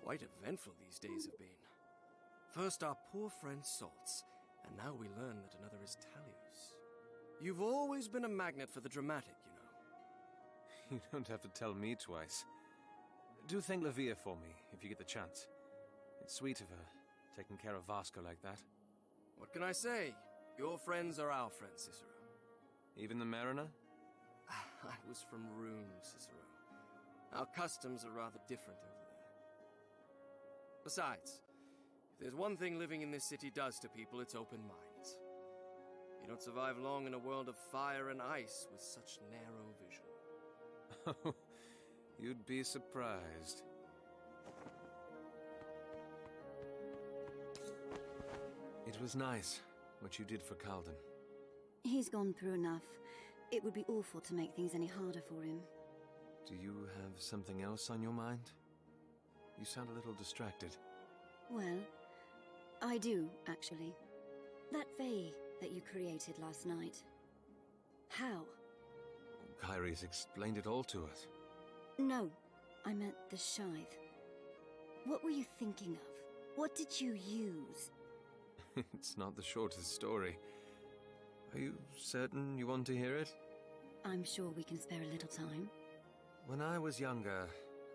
[SPEAKER 5] Quite eventful these days have been. First our poor friend Salts, and now we learn that another is Talios. You've always been a magnet for the dramatic, you know.
[SPEAKER 2] You don't have to tell me twice. Do thank Lavia for me, if you get the chance. It's sweet of her, taking care of Vasco like that.
[SPEAKER 5] What can I say? Your friends are our friends, Cicero.
[SPEAKER 2] Even the Mariner?
[SPEAKER 5] I was from Rune, Cicero. Our customs are rather different over there. Besides, if there's one thing living in this city does to people, it's open minds. You don't survive long in a world of fire and ice with such narrow vision.
[SPEAKER 2] Oh, you'd be surprised. It was nice, what you did for Calden.
[SPEAKER 9] He's gone through enough. It would be awful to make things any harder for him.
[SPEAKER 2] Do you have something else on your mind? You sound a little distracted.
[SPEAKER 9] Well, I do, actually. That Fae that you created last night. How?
[SPEAKER 2] Kyrie's explained it all to us.
[SPEAKER 9] No, I meant the Scythe. What were you thinking of? What did you use?
[SPEAKER 2] It's not the shortest story. Are you certain you want to hear it?
[SPEAKER 9] I'm sure we can spare a little time.
[SPEAKER 2] When I was younger,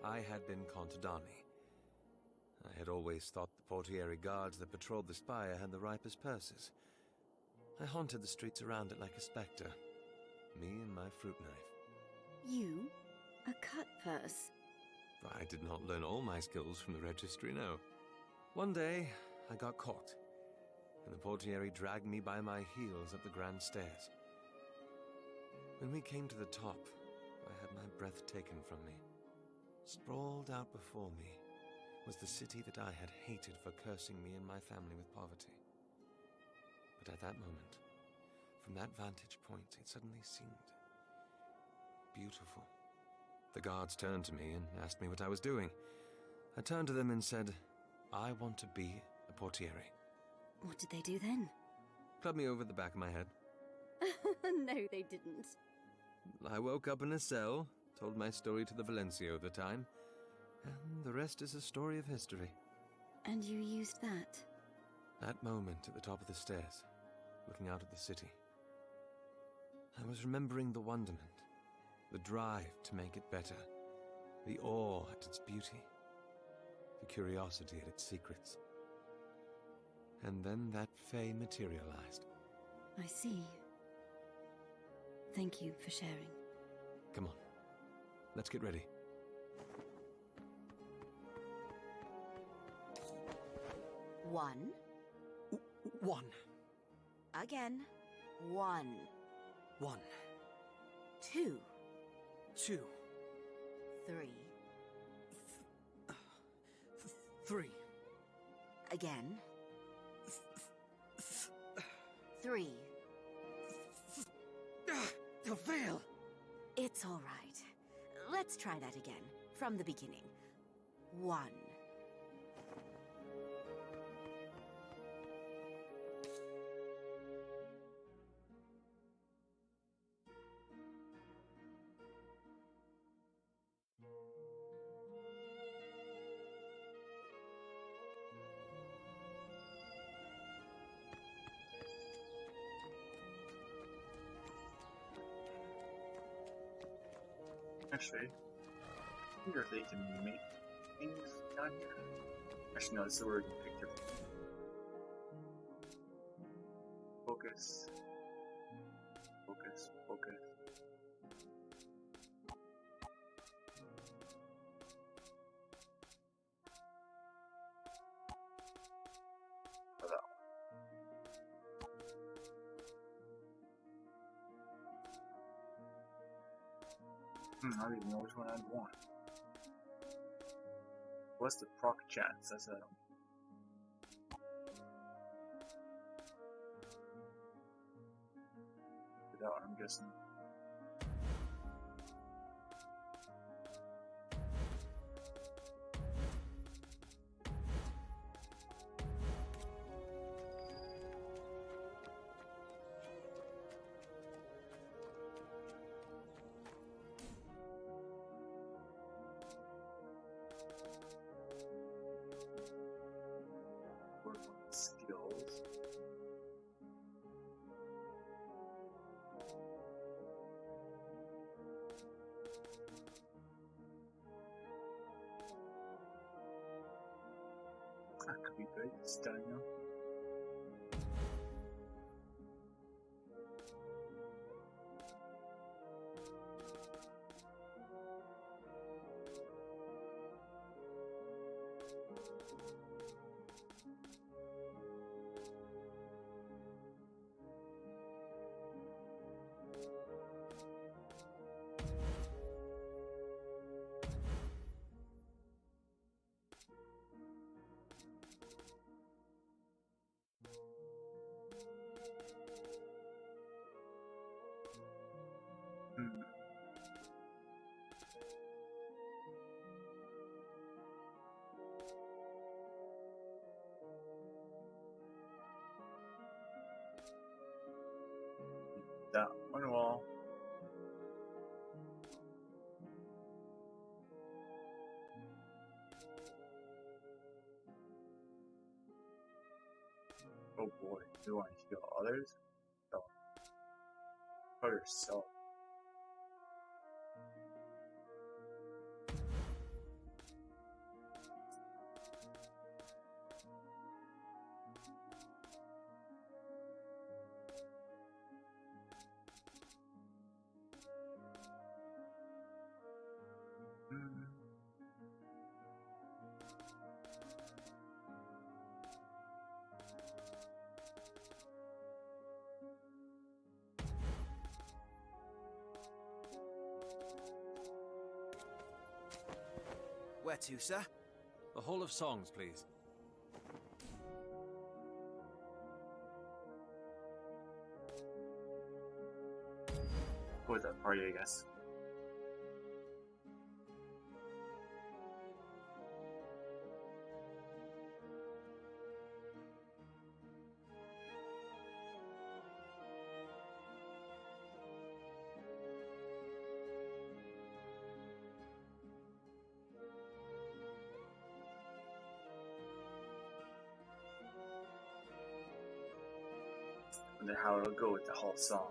[SPEAKER 2] I had been Contadani. I had always thought the portiere guards that patrolled the spire had the ripest purses. I haunted the streets around it like a spectre. Me and my fruit knife.
[SPEAKER 9] You? A cut purse?
[SPEAKER 2] I did not learn all my skills from the registry, no. One day, I got caught, and the portiere dragged me by my heels up the grand stairs. When we came to the top, I had my breath taken from me. Sprawled out before me was the city that I had hated for cursing me and my family with poverty. But at that moment, from that vantage point, it suddenly seemed beautiful. The guards turned to me and asked me what I was doing. I turned to them and said, I want to be a portiere.
[SPEAKER 9] What did they do then?
[SPEAKER 2] Clubbed me over the back of my head.
[SPEAKER 9] No, they didn't.
[SPEAKER 2] I woke up in a cell, told my story to the Valencio at the time, and the rest is a story of history.
[SPEAKER 9] And you used that?
[SPEAKER 2] That moment at the top of the stairs, looking out at the city. I was remembering the wonderment, the drive to make it better, the awe at its beauty, the curiosity at its secrets. And then that Fae materialized.
[SPEAKER 9] I see. Thank you for sharing.
[SPEAKER 2] Come on, let's get ready.
[SPEAKER 14] One.
[SPEAKER 8] One.
[SPEAKER 14] Again. One.
[SPEAKER 8] One.
[SPEAKER 14] Two.
[SPEAKER 8] Two.
[SPEAKER 14] Three.
[SPEAKER 8] Three.
[SPEAKER 14] Again. Three.
[SPEAKER 8] The veil!
[SPEAKER 14] It's all right. Let's try that again, from the beginning. One.
[SPEAKER 1] Actually, I wonder if they can make things down here. Actually, no, this is the word you picked up. Focus. Focus. Focus. Oh, that one. I don't even know which one I'd want. What's the proc chance? That's a... That one, I'm guessing. Work on skills. That could be good. Stamina. That one wall. Oh boy, do I heal others? Oh. How yourself.
[SPEAKER 8] Where to, sir?
[SPEAKER 2] The Hall of Songs, please.
[SPEAKER 1] Go with that party, I guess. And then how it'll go with the whole song.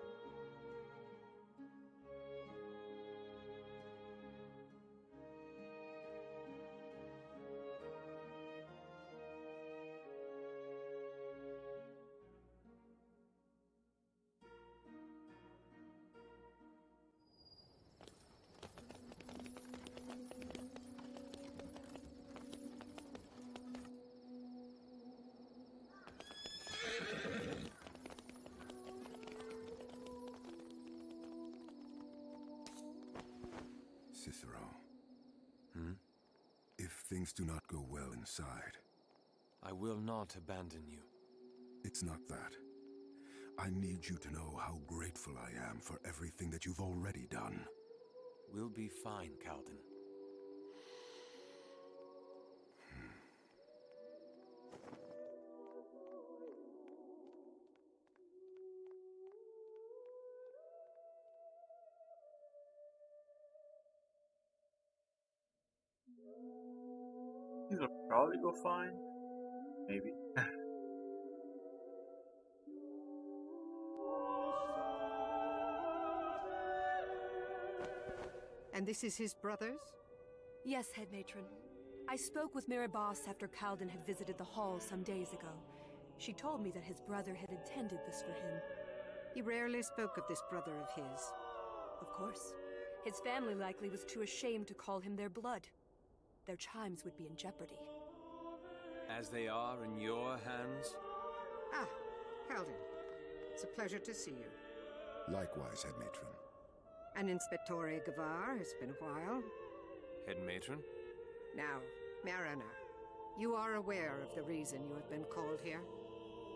[SPEAKER 6] Cicero.
[SPEAKER 2] Hmm?
[SPEAKER 6] If things do not go well inside...
[SPEAKER 2] I will not abandon you.
[SPEAKER 6] It's not that. I need you to know how grateful I am for everything that you've already done.
[SPEAKER 2] We'll be fine, Calden.
[SPEAKER 1] These will probably go fine. Maybe.
[SPEAKER 15] And this is his brother's?
[SPEAKER 16] Yes, head matron. I spoke with Mirabas after Calden had visited the hall some days ago. She told me that his brother had intended this for him.
[SPEAKER 15] He rarely spoke of this brother of his.
[SPEAKER 16] Of course. His family likely was too ashamed to call him their blood. Their chimes would be in jeopardy.
[SPEAKER 2] As they are in your hands?
[SPEAKER 15] Ah, Calden. It's a pleasure to see you.
[SPEAKER 6] Likewise, head matron.
[SPEAKER 15] And Inspectore Gavar, it's been a while.
[SPEAKER 2] Head matron?
[SPEAKER 15] Now, Mariner, you are aware of the reason you have been called here?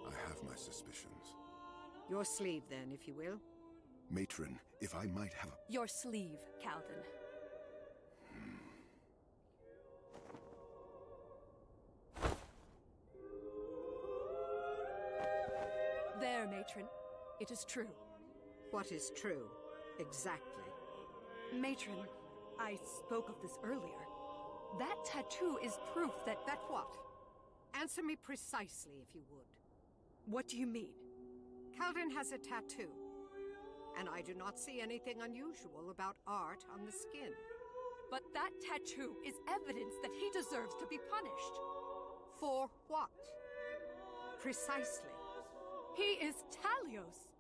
[SPEAKER 6] I have my suspicions.
[SPEAKER 15] Your sleeve, then, if you will.
[SPEAKER 6] Matron, if I might have a...
[SPEAKER 16] Your sleeve, Calden. There, matron. It is true.
[SPEAKER 15] What is true, exactly?
[SPEAKER 16] Matron, I spoke of this earlier. That tattoo is proof that...
[SPEAKER 15] That what? Answer me precisely, if you would.
[SPEAKER 16] What do you mean?
[SPEAKER 15] Calden has a tattoo. And I do not see anything unusual about art on the skin.
[SPEAKER 16] But that tattoo is evidence that he deserves to be punished.
[SPEAKER 15] For what? Precisely.
[SPEAKER 16] He is Talios.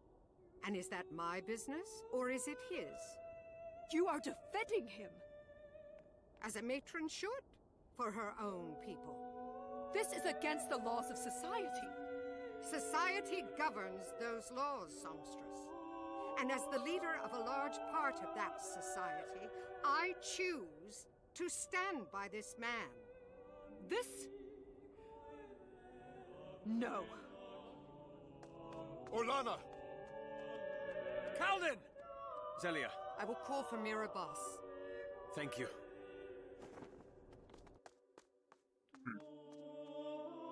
[SPEAKER 15] And is that my business, or is it his?
[SPEAKER 16] You are defending him.
[SPEAKER 15] As a matron should, for her own people.
[SPEAKER 16] This is against the laws of society.
[SPEAKER 15] Society governs those laws, songstress. And as the leader of a large part of that society, I choose to stand by this man.
[SPEAKER 16] This? No.
[SPEAKER 2] Orlana! Calden! Zelia.
[SPEAKER 15] I will call for Mirabas.
[SPEAKER 2] Thank you.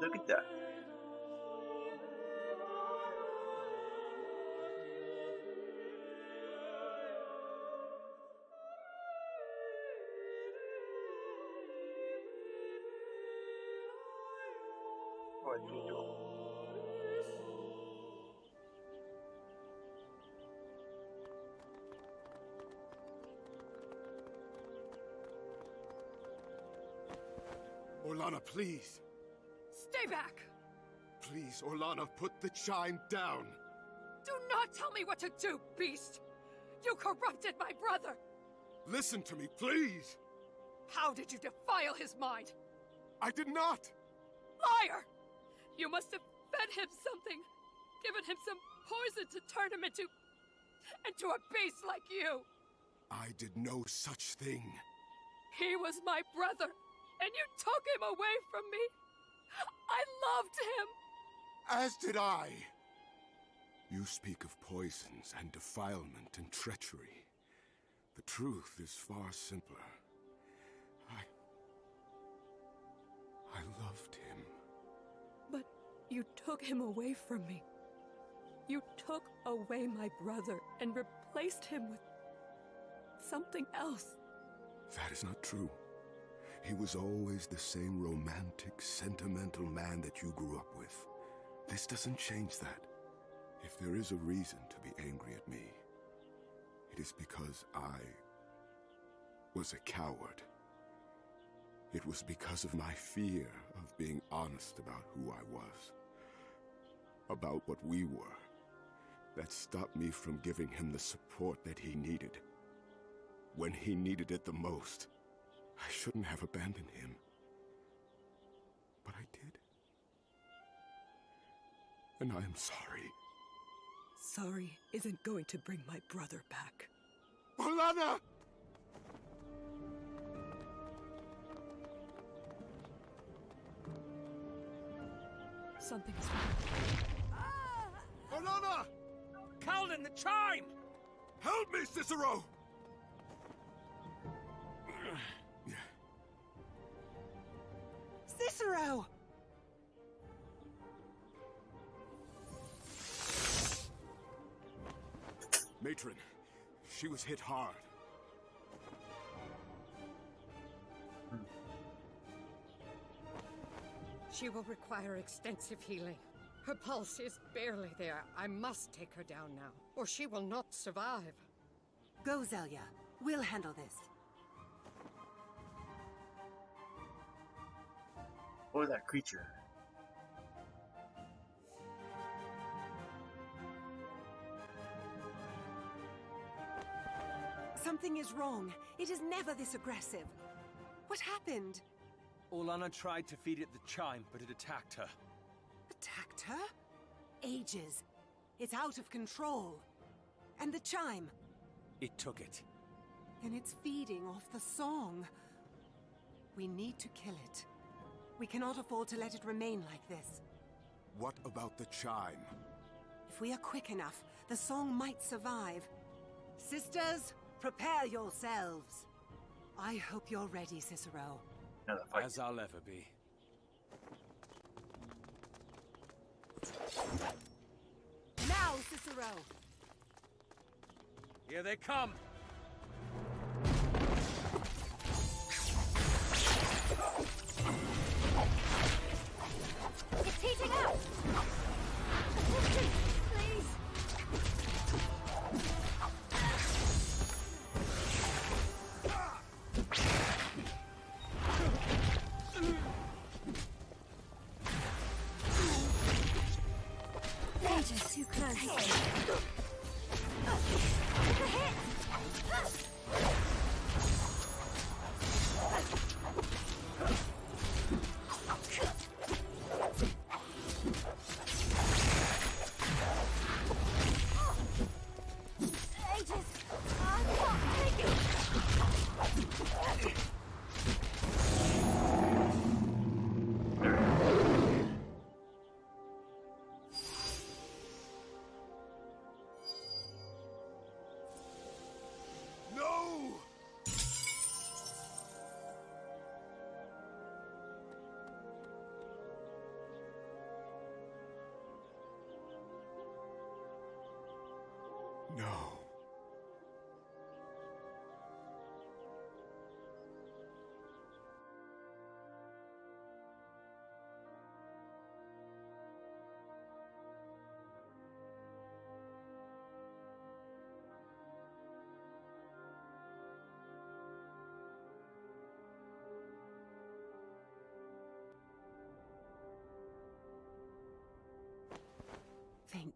[SPEAKER 1] Look at that. What are you doing?
[SPEAKER 6] Orlana, please.
[SPEAKER 17] Stay back!
[SPEAKER 6] Please, Orlana, put the chime down.
[SPEAKER 17] Do not tell me what to do, beast! You corrupted my brother!
[SPEAKER 6] Listen to me, please!
[SPEAKER 17] How did you defile his mind?
[SPEAKER 6] I did not!
[SPEAKER 17] Liar! You must have fed him something, given him some poison to turn him into a beast like you!
[SPEAKER 6] I did no such thing.
[SPEAKER 17] He was my brother, and you took him away from me! I loved him!
[SPEAKER 6] As did I! You speak of poisons and defilement and treachery. The truth is far simpler. I loved him.
[SPEAKER 17] But you took him away from me. You took away my brother and replaced him with something else.
[SPEAKER 6] That is not true. He was always the same romantic, sentimental man that you grew up with. This doesn't change that. If there is a reason to be angry at me, it is because I was a coward. It was because of my fear of being honest about who I was, about what we were, that stopped me from giving him the support that he needed. When he needed it the most, I shouldn't have abandoned him. But I did. And I am sorry.
[SPEAKER 17] Sorry isn't going to bring my brother back.
[SPEAKER 6] Orlana!
[SPEAKER 17] Something's wrong.
[SPEAKER 6] Orlana!
[SPEAKER 2] Calden, the chime!
[SPEAKER 6] Help me, Cicero!
[SPEAKER 8] Cicero!
[SPEAKER 6] Matron, she was hit hard.
[SPEAKER 15] She will require extensive healing. Her pulse is barely there. I must take her down now, or she will not survive.
[SPEAKER 14] Go, Zelia. We'll handle this.
[SPEAKER 1] Or that creature.
[SPEAKER 3] Something is wrong. It is never this aggressive. What happened?
[SPEAKER 2] Orlana tried to feed it the chime, but it attacked her.
[SPEAKER 3] Attacked her? Ages. It's out of control. And the chime?
[SPEAKER 2] It took it.
[SPEAKER 3] Then it's feeding off the song. We need to kill it. We cannot afford to let it remain like this.
[SPEAKER 6] What about the chime?
[SPEAKER 3] If we are quick enough, the song might survive. Sisters, prepare yourselves. I hope you're ready, Cicero.
[SPEAKER 2] As I'll ever be.
[SPEAKER 3] Now, Cicero!
[SPEAKER 2] Here they come!
[SPEAKER 14] It's heating up! Assistance, please! They're just too close. It's a hit!
[SPEAKER 6] No.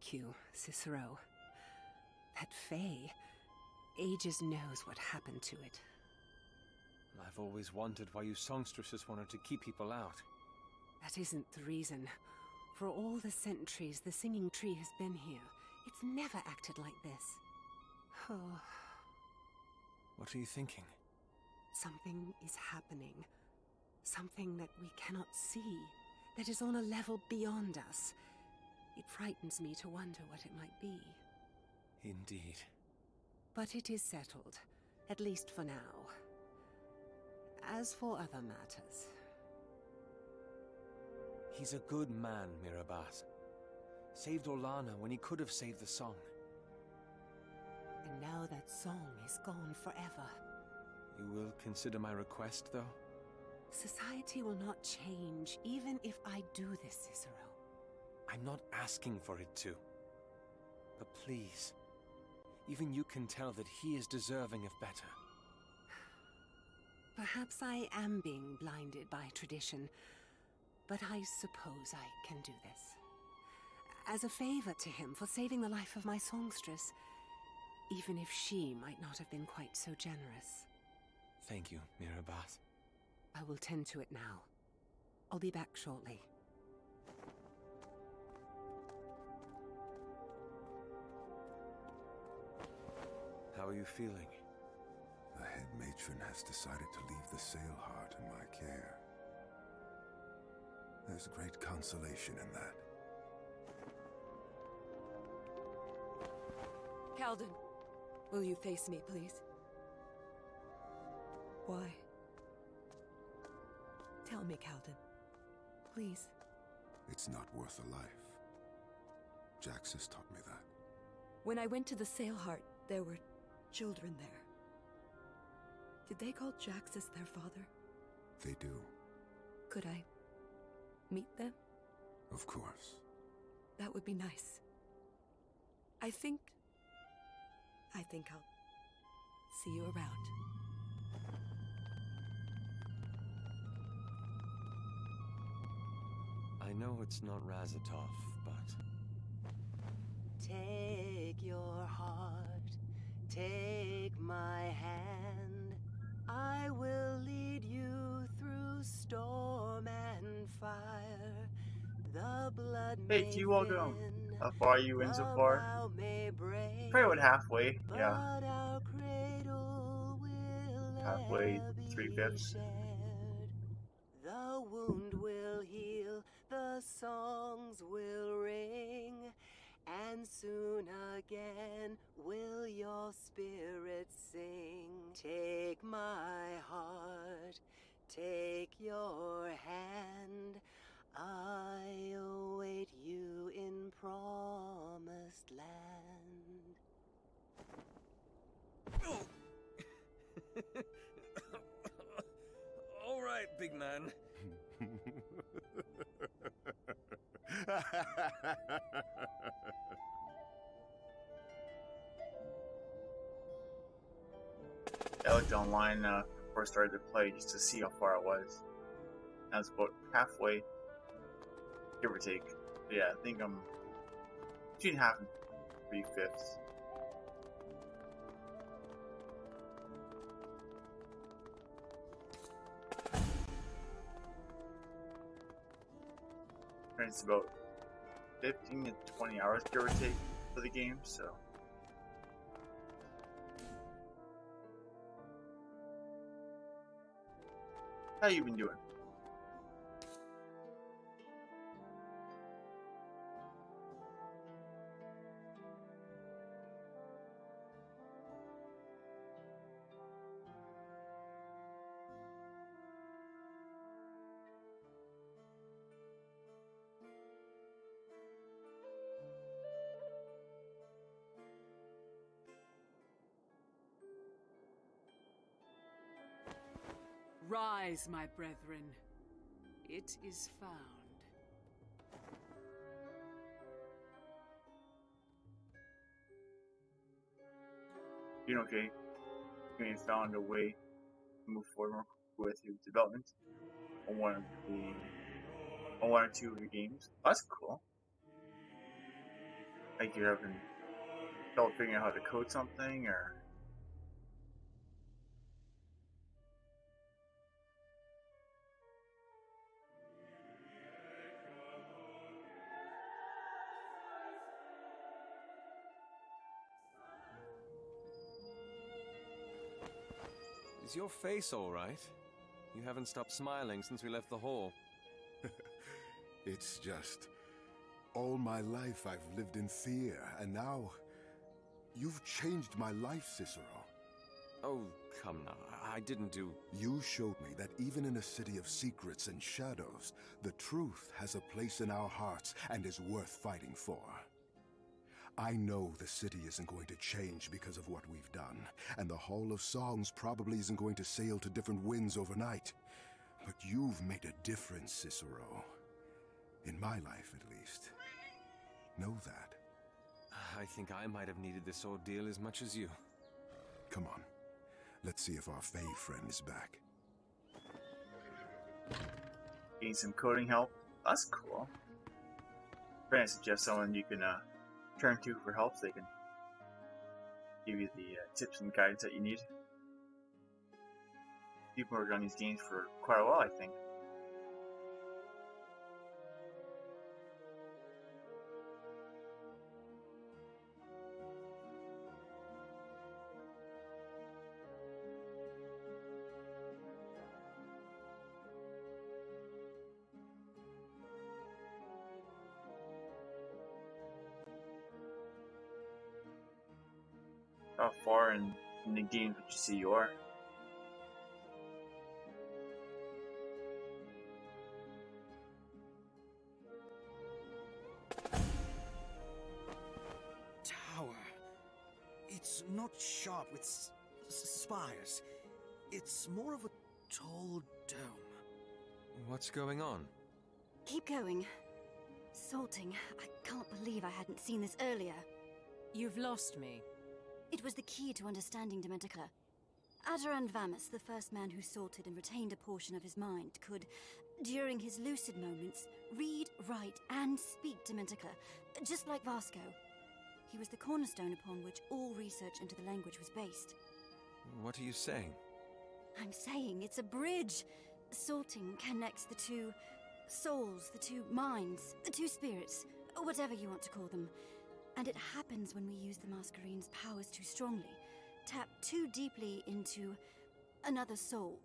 [SPEAKER 3] Thank you, Cicero. That Fae, ages knows what happened to it.
[SPEAKER 2] I've always wondered why you songstresses wanted to keep people out.
[SPEAKER 3] That isn't the reason. For all the centuries the singing tree has been here, it's never acted like this. Oh.
[SPEAKER 2] What are you thinking?
[SPEAKER 3] Something is happening. Something that we cannot see, that is on a level beyond us. It frightens me to wonder what it might be.
[SPEAKER 2] Indeed.
[SPEAKER 3] But it is settled, at least for now. As for other matters...
[SPEAKER 2] He's a good man, Mirabas. Saved Orlana when he could have saved the song.
[SPEAKER 3] And now that song is gone forever.
[SPEAKER 2] You will consider my request, though?
[SPEAKER 3] Society will not change, even if I do this, Cicero.
[SPEAKER 2] I'm not asking for it to. But please, even you can tell that he is deserving of better.
[SPEAKER 3] Perhaps I am being blinded by tradition, but I suppose I can do this. As a favor to him for saving the life of my songstress, even if she might not have been quite so generous.
[SPEAKER 2] Thank you, Mirabas.
[SPEAKER 3] I will tend to it now. I'll be back shortly.
[SPEAKER 2] How are you feeling?
[SPEAKER 6] The head matron has decided to leave the sail heart in my care. There's great consolation in that.
[SPEAKER 16] Calden, will you face me, please? Why? Tell me, Calden. Please.
[SPEAKER 6] It's not worth a life. Jax has taught me that.
[SPEAKER 16] When I went to the sail heart, there were children there. Did they call Jax as their father?
[SPEAKER 6] They do.
[SPEAKER 16] Could I meet them?
[SPEAKER 6] Of course.
[SPEAKER 16] That would be nice. I think I'll see you around.
[SPEAKER 2] I know it's not Razatov, but...
[SPEAKER 18] Take your heart, take my hand. I will lead you through storm and fire. The blood
[SPEAKER 1] Hey, can you all go? How far are you in so far? Probably about halfway, yeah. Halfway, 3/5.
[SPEAKER 18] The wound will heal, the songs will ring, and soon again will your spirit sing. Take my heart, take your hand. I await you in promised land.
[SPEAKER 2] All right, big man.
[SPEAKER 1] I looked online before I started to play just to see how far it was. I was about halfway, give or take. But yeah, I think I'm between half and 3/5. And it's about 15 to 20 hours, give or take, for the game, so. How you been doing?
[SPEAKER 11] Rise, my brethren. It is found.
[SPEAKER 1] You know, okay? You found a way to move forward with your development on one or two of your games. That's cool. Like you haven't felt figuring out how to code something, or
[SPEAKER 2] Is your face all right? You haven't stopped smiling since we left the hall.
[SPEAKER 6] It's just... all my life I've lived in fear, and now... you've changed my life, Cicero.
[SPEAKER 2] Oh, come now. I didn't do...
[SPEAKER 6] You showed me that even in a city of secrets and shadows, the truth has a place in our hearts and is worth fighting for. I know the city isn't going to change because of what we've done, and the Hall of Songs probably isn't going to sail to different winds overnight. But you've made a difference, Cicero. In my life, at least. Know that.
[SPEAKER 2] I think I might have needed this ordeal as much as you.
[SPEAKER 6] Come on. Let's see if our Fae friend is back.
[SPEAKER 1] getting some coding help. That's cool. I'm trying to suggest someone you can turn to for help so they can give you the tips and guidance that you need. People have worked on these games for quite a while, I think. How far in the game would you see you are?
[SPEAKER 8] Tower. It's not sharp with spires. It's more of a tall dome.
[SPEAKER 2] What's going on?
[SPEAKER 9] Keep going. Salting. I can't believe I hadn't seen this earlier.
[SPEAKER 7] You've lost me.
[SPEAKER 9] It was the key to understanding Dementica. Adaran Vamus, the first man who salted and retained a portion of his mind, could, during his lucid moments, read, write, and speak Dementica, just like Vasco. He was the cornerstone upon which all research into the language was based.
[SPEAKER 2] What are you saying?
[SPEAKER 9] I'm saying it's a bridge. Salting connects the two souls, the two minds, the two spirits, whatever you want to call them. And it happens when we use the Masquerine's powers too strongly, tap too deeply into another soul.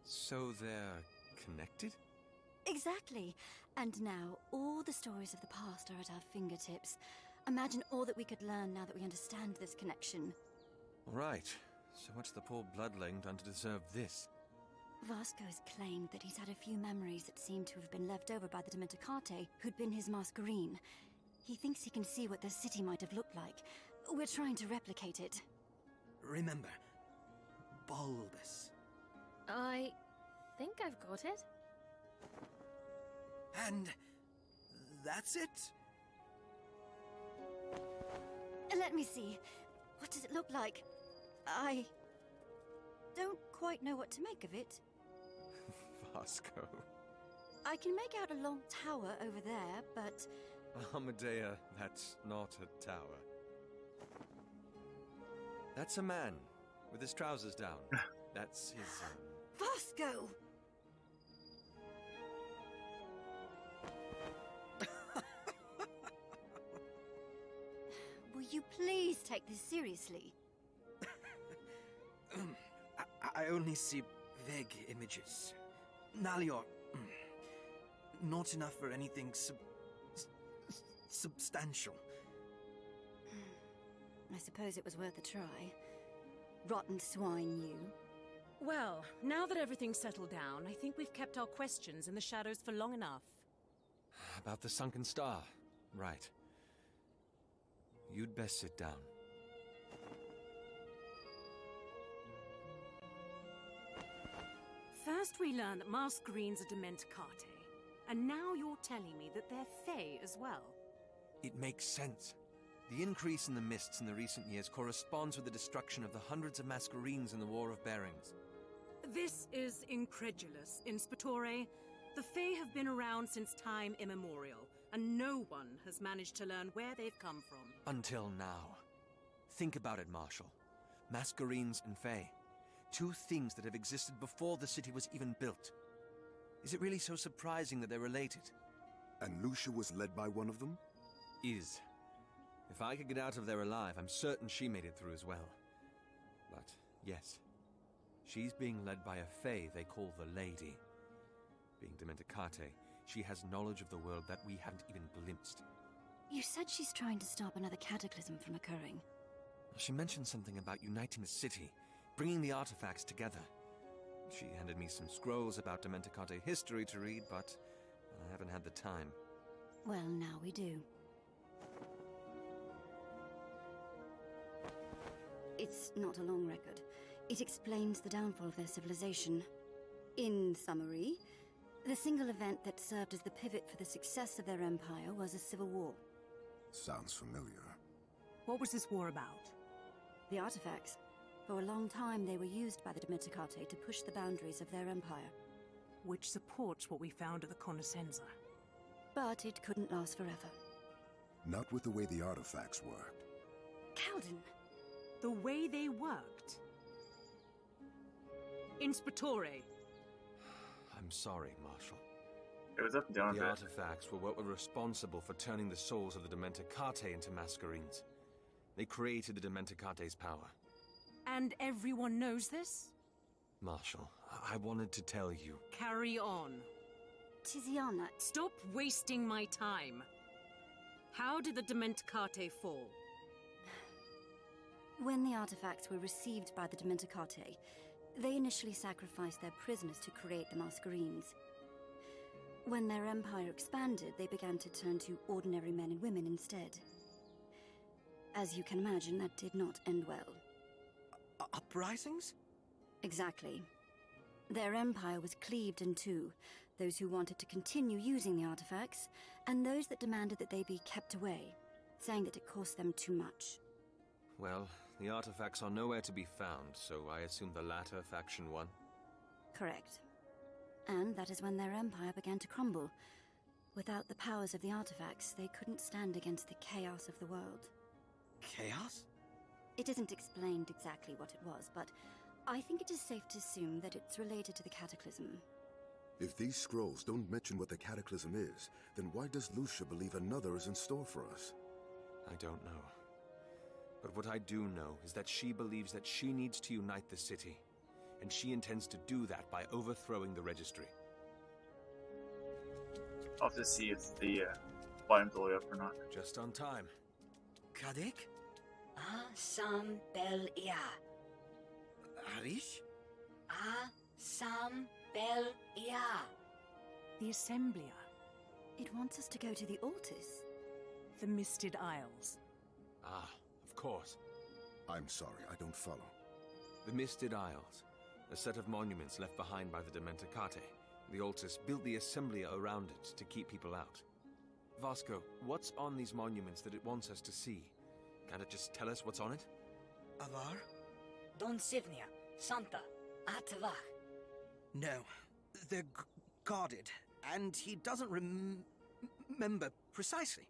[SPEAKER 2] So they're connected?
[SPEAKER 9] Exactly. And now, all the stories of the past are at our fingertips. Imagine all that we could learn now that we understand this connection.
[SPEAKER 2] Right. So what's the poor bloodling done to deserve this?
[SPEAKER 9] Vasco's claimed that he's had a few memories that seem to have been left over by the Dementicate, who'd been his Masquerine. He thinks he can see what the city might have looked like. We're trying to replicate it.
[SPEAKER 8] Remember, bulbous.
[SPEAKER 19] I think I've got it.
[SPEAKER 8] And that's it?
[SPEAKER 9] Let me see. What does it look like? I don't quite know what to make of it.
[SPEAKER 2] Vasco.
[SPEAKER 9] I can make out a long tower over there, but...
[SPEAKER 2] Amadea, that's not a tower. That's a man, with his trousers down. That's his,
[SPEAKER 9] Vasco! Will you please take this seriously?
[SPEAKER 8] I only see vague images. Nalior, not enough for anything substantial.
[SPEAKER 9] I suppose it was worth a try. Rotten swine, you.
[SPEAKER 7] Well, now that everything's settled down, I think we've kept our questions in the shadows for long enough.
[SPEAKER 2] About the sunken star. Right. You'd best sit down.
[SPEAKER 7] First we learned that Masquerine's a Dementicate, and now you're telling me that they're Fae as well.
[SPEAKER 2] It makes sense. The increase in the mists in the recent years corresponds with the destruction of the hundreds of Masquerines in the War of Bearings.
[SPEAKER 7] This is incredulous, Inspectore. The Fae have been around since time immemorial, and no one has managed to learn where they've come from.
[SPEAKER 2] Until now. Think about it, Marshal. Masquerades and Fae. Two things that have existed before the city was even built. Is it really so surprising that they're related?
[SPEAKER 6] And Lucia was led by one of them?
[SPEAKER 2] Is. If I could get out of there alive, I'm certain she made it through as well. But, yes. She's being led by a Fae they call the Lady. Being Dementicate, she has knowledge of the world that we haven't even glimpsed.
[SPEAKER 9] You said she's trying to stop another cataclysm from occurring.
[SPEAKER 2] She mentioned something about uniting the city, bringing the artifacts together. She handed me some scrolls about Dementicate history to read, but I haven't had the time.
[SPEAKER 9] Well, now we do. It's not a long record. It explains the downfall of their civilization. In summary, the single event that served as the pivot for the success of their empire was a civil war.
[SPEAKER 6] Sounds familiar.
[SPEAKER 7] What was this war about?
[SPEAKER 9] The artifacts. For a long time, they were used by the Dementicate to push the boundaries of their empire.
[SPEAKER 7] Which supports what we found at the Conoscenza.
[SPEAKER 9] But it couldn't last forever.
[SPEAKER 6] Not with the way the artifacts worked.
[SPEAKER 9] Calden!
[SPEAKER 7] The way they worked? Inspectore!
[SPEAKER 2] I'm sorry, Marshal.
[SPEAKER 1] It was up and down a
[SPEAKER 2] The
[SPEAKER 1] bit.
[SPEAKER 2] artifacts were what were responsible for turning the souls of the Dementicate into Masquerades. They created the Dementicate's power.
[SPEAKER 7] And everyone knows this?
[SPEAKER 2] Marshal, I wanted to tell you.
[SPEAKER 7] Carry on.
[SPEAKER 9] Tiziana...
[SPEAKER 7] Stop wasting my time. How did the Dementicate fall?
[SPEAKER 9] When the artifacts were received by the Dementicate, they initially sacrificed their prisoners to create the Masquerades. When their empire expanded, they began to turn to ordinary men and women instead. As you can imagine, that did not end well.
[SPEAKER 8] Uprisings?
[SPEAKER 9] Exactly. Their empire was cleaved in two, those who wanted to continue using the artifacts, and those that demanded that they be kept away, saying that it cost them too much.
[SPEAKER 2] Well, the artifacts are nowhere to be found, so I assume the latter faction won?
[SPEAKER 9] Correct. And that is when their empire began to crumble. Without the powers of the artifacts, they couldn't stand against the chaos of the world.
[SPEAKER 8] Chaos?
[SPEAKER 9] It isn't explained exactly what it was, but I think it is safe to assume that it's related to the Cataclysm.
[SPEAKER 6] If these scrolls don't mention what the Cataclysm is, then why does Lucia believe another is in store for us?
[SPEAKER 2] I don't know. But what I do know is that she believes that she needs to unite the city, and she intends to do that by overthrowing the registry.
[SPEAKER 1] I'll have to see if the volume's all the way up or not.
[SPEAKER 2] Just on time.
[SPEAKER 8] Kadek?
[SPEAKER 14] Sam Bel Ia.
[SPEAKER 8] Harish?
[SPEAKER 14] Sam Bel Ia.
[SPEAKER 7] The Assemblia.
[SPEAKER 9] It wants us to go to the altars.
[SPEAKER 7] The Misted Isles.
[SPEAKER 2] Ah, of course.
[SPEAKER 6] I'm sorry, I don't follow.
[SPEAKER 2] The Misted Isles. A set of monuments left behind by the Dementicate. The Altus built the Assemblia around it to keep people out. Vasco, what's on these monuments that it wants us to see? Can't it just tell us what's on it?
[SPEAKER 8] Avar?
[SPEAKER 14] Don Sivnia. Santa. Atavar.
[SPEAKER 8] No. They're guarded, and he doesn't remember precisely.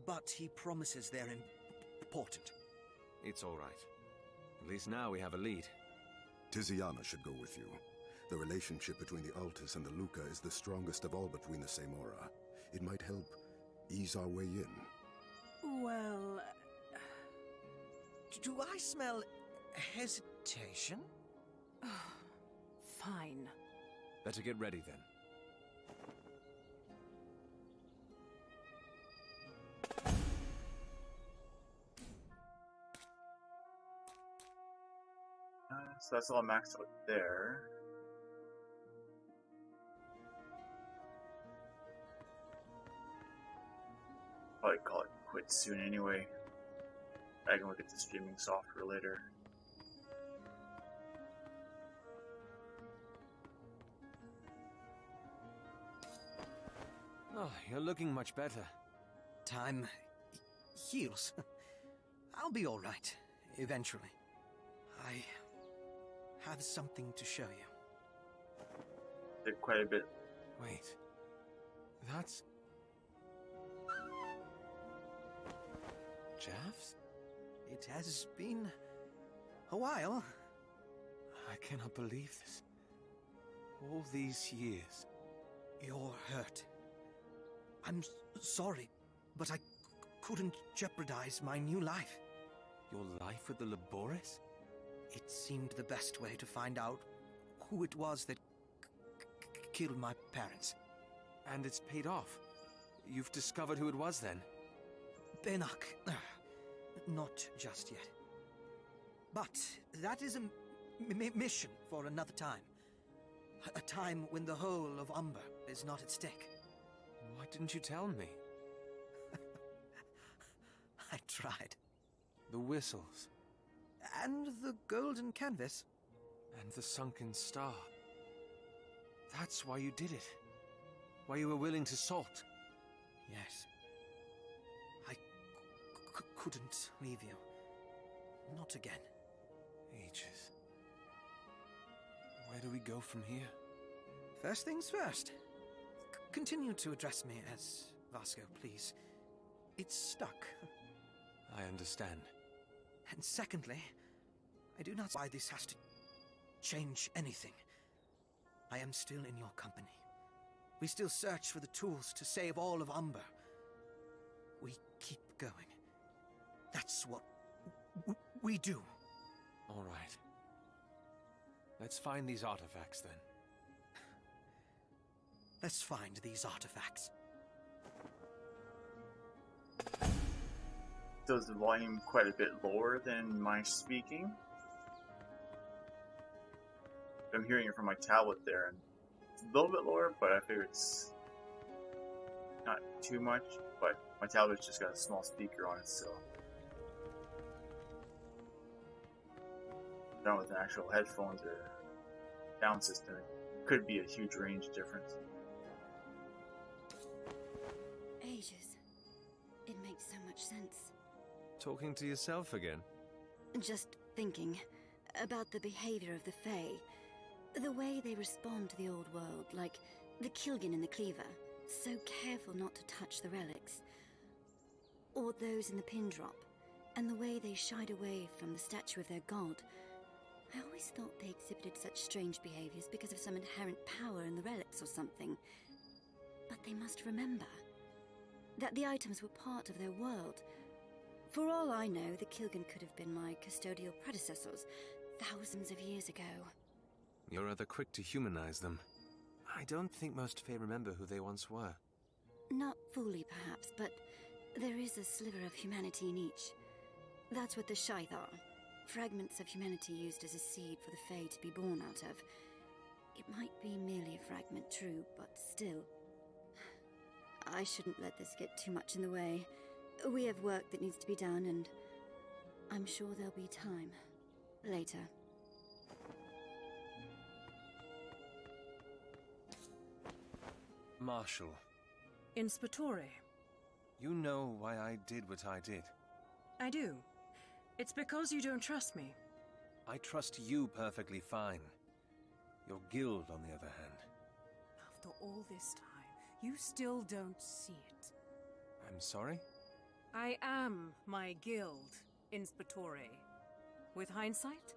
[SPEAKER 8] But he promises they're important.
[SPEAKER 2] It's all right. At least now we have a lead.
[SPEAKER 6] Tiziana should go with you. The relationship between the Altus and the Luca is the strongest of all between the Semora. It might help ease our way in.
[SPEAKER 7] Well...
[SPEAKER 8] Do I smell hesitation?
[SPEAKER 7] Fine.
[SPEAKER 2] Better get ready then.
[SPEAKER 1] So that's all maxed out there. Probably call it quit soon anyway. I can look at the streaming software later.
[SPEAKER 2] Oh, you're looking much better.
[SPEAKER 8] Time heals. I'll be all right, eventually. I have something to show you.
[SPEAKER 1] Did quite a bit.
[SPEAKER 2] Wait. That's... shafts?
[SPEAKER 8] It has been a while.
[SPEAKER 2] I cannot believe this. All these years.
[SPEAKER 8] You're hurt. I'm sorry, but I couldn't jeopardize my new life.
[SPEAKER 2] Your life with the Laboris?
[SPEAKER 8] It seemed the best way to find out who it was that killed my parents.
[SPEAKER 2] And it's paid off. You've discovered who it was then?
[SPEAKER 8] Benak. Not just yet. But that is a mission for another time. A time when the whole of Umber is not at stake.
[SPEAKER 2] Why didn't you tell me?
[SPEAKER 8] I tried.
[SPEAKER 2] The whistles.
[SPEAKER 8] And the golden canvas.
[SPEAKER 2] And the sunken star. That's why you did it. Why you were willing to salt.
[SPEAKER 8] Yes. I couldn't leave you. Not again.
[SPEAKER 2] Ages. Where do we go from here?
[SPEAKER 8] First things first. Continue to address me as Vasco, please. It's stuck.
[SPEAKER 2] I understand.
[SPEAKER 8] And secondly, I do not see why this has to change anything. I am still in your company. We still search for the tools to save all of Umber. We keep going. That's what we do.
[SPEAKER 2] All right. Let's find these artifacts then.
[SPEAKER 8] Let's find these artifacts.
[SPEAKER 1] So is the volume quite a bit lower than my speaking? I'm hearing it from my tablet there, and it's a little bit lower, but I figure it's not too much. But my tablet's just got a small speaker on it, so done with an actual headphones or sound system, it could be a huge range difference.
[SPEAKER 9] Ages. It makes so much sense.
[SPEAKER 2] Talking to yourself again?
[SPEAKER 9] Just thinking about the behavior of the Fae. The way they respond to the old world, like the Kilgan and the Cleaver, so careful not to touch the relics. Or those in the pin drop, and the way they shied away from the statue of their god. I always thought they exhibited such strange behaviors because of some inherent power in the relics or something. But they must remember that the items were part of their world. For all I know, the Kilgan could have been my custodial predecessors thousands of years ago.
[SPEAKER 2] You're rather quick to humanize them. I don't think most Fae remember who they once were.
[SPEAKER 9] Not fully, perhaps, but there is a sliver of humanity in each. That's what the Scythe are. Fragments of humanity used as a seed for the Fae to be born out of. It might be merely a fragment, true, but still. I shouldn't let this get too much in the way. We have work that needs to be done, and I'm sure there'll be time. Later.
[SPEAKER 2] Marshal.
[SPEAKER 7] Inspectore.
[SPEAKER 2] You know why I did what I did.
[SPEAKER 7] I do. It's because you don't trust me.
[SPEAKER 2] I trust you perfectly fine. Your guild, on the other hand.
[SPEAKER 7] After all this time, you still don't see it.
[SPEAKER 2] I'm sorry?
[SPEAKER 7] I am my guild, Inspectore. With hindsight,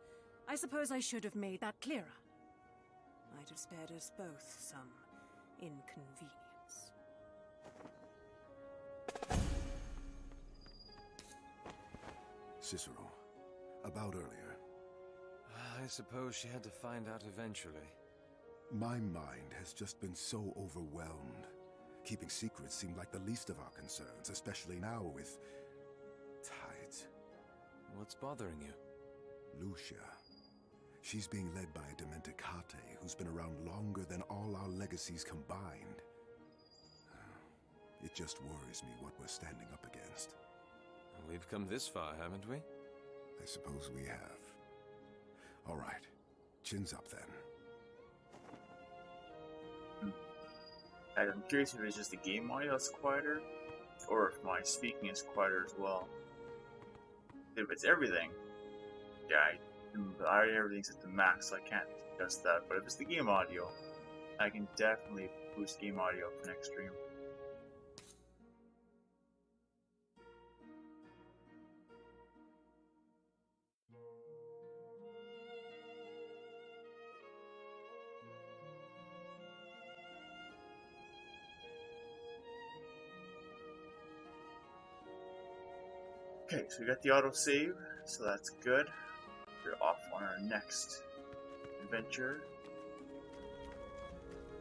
[SPEAKER 7] I suppose I should have made that clearer. Might have spared us both some inconvenience.
[SPEAKER 6] Cicero, about earlier.
[SPEAKER 2] I suppose she had to find out eventually.
[SPEAKER 6] My mind has just been so overwhelmed. Keeping secrets seemed like the least of our concerns, especially now with tides.
[SPEAKER 2] What's bothering you?
[SPEAKER 6] Lucia. She's being led by a demented Kate who's been around longer than all our legacies combined. It just worries me what we're standing up against.
[SPEAKER 2] We've come this far, haven't we?
[SPEAKER 6] I suppose we have. All right. Chins up, then.
[SPEAKER 1] I'm curious if it's just the game audio that's quieter, or if my speaking is quieter as well. If it's everything, yeah, I everything's at the max, so I can't adjust that. But if it's the game audio, I can definitely boost game audio for next stream. Okay, so we got the autosave, so that's good. We're off on our next adventure.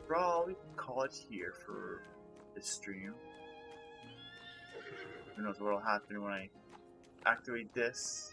[SPEAKER 1] Probably call it here for this stream. Who knows what will happen when I activate this.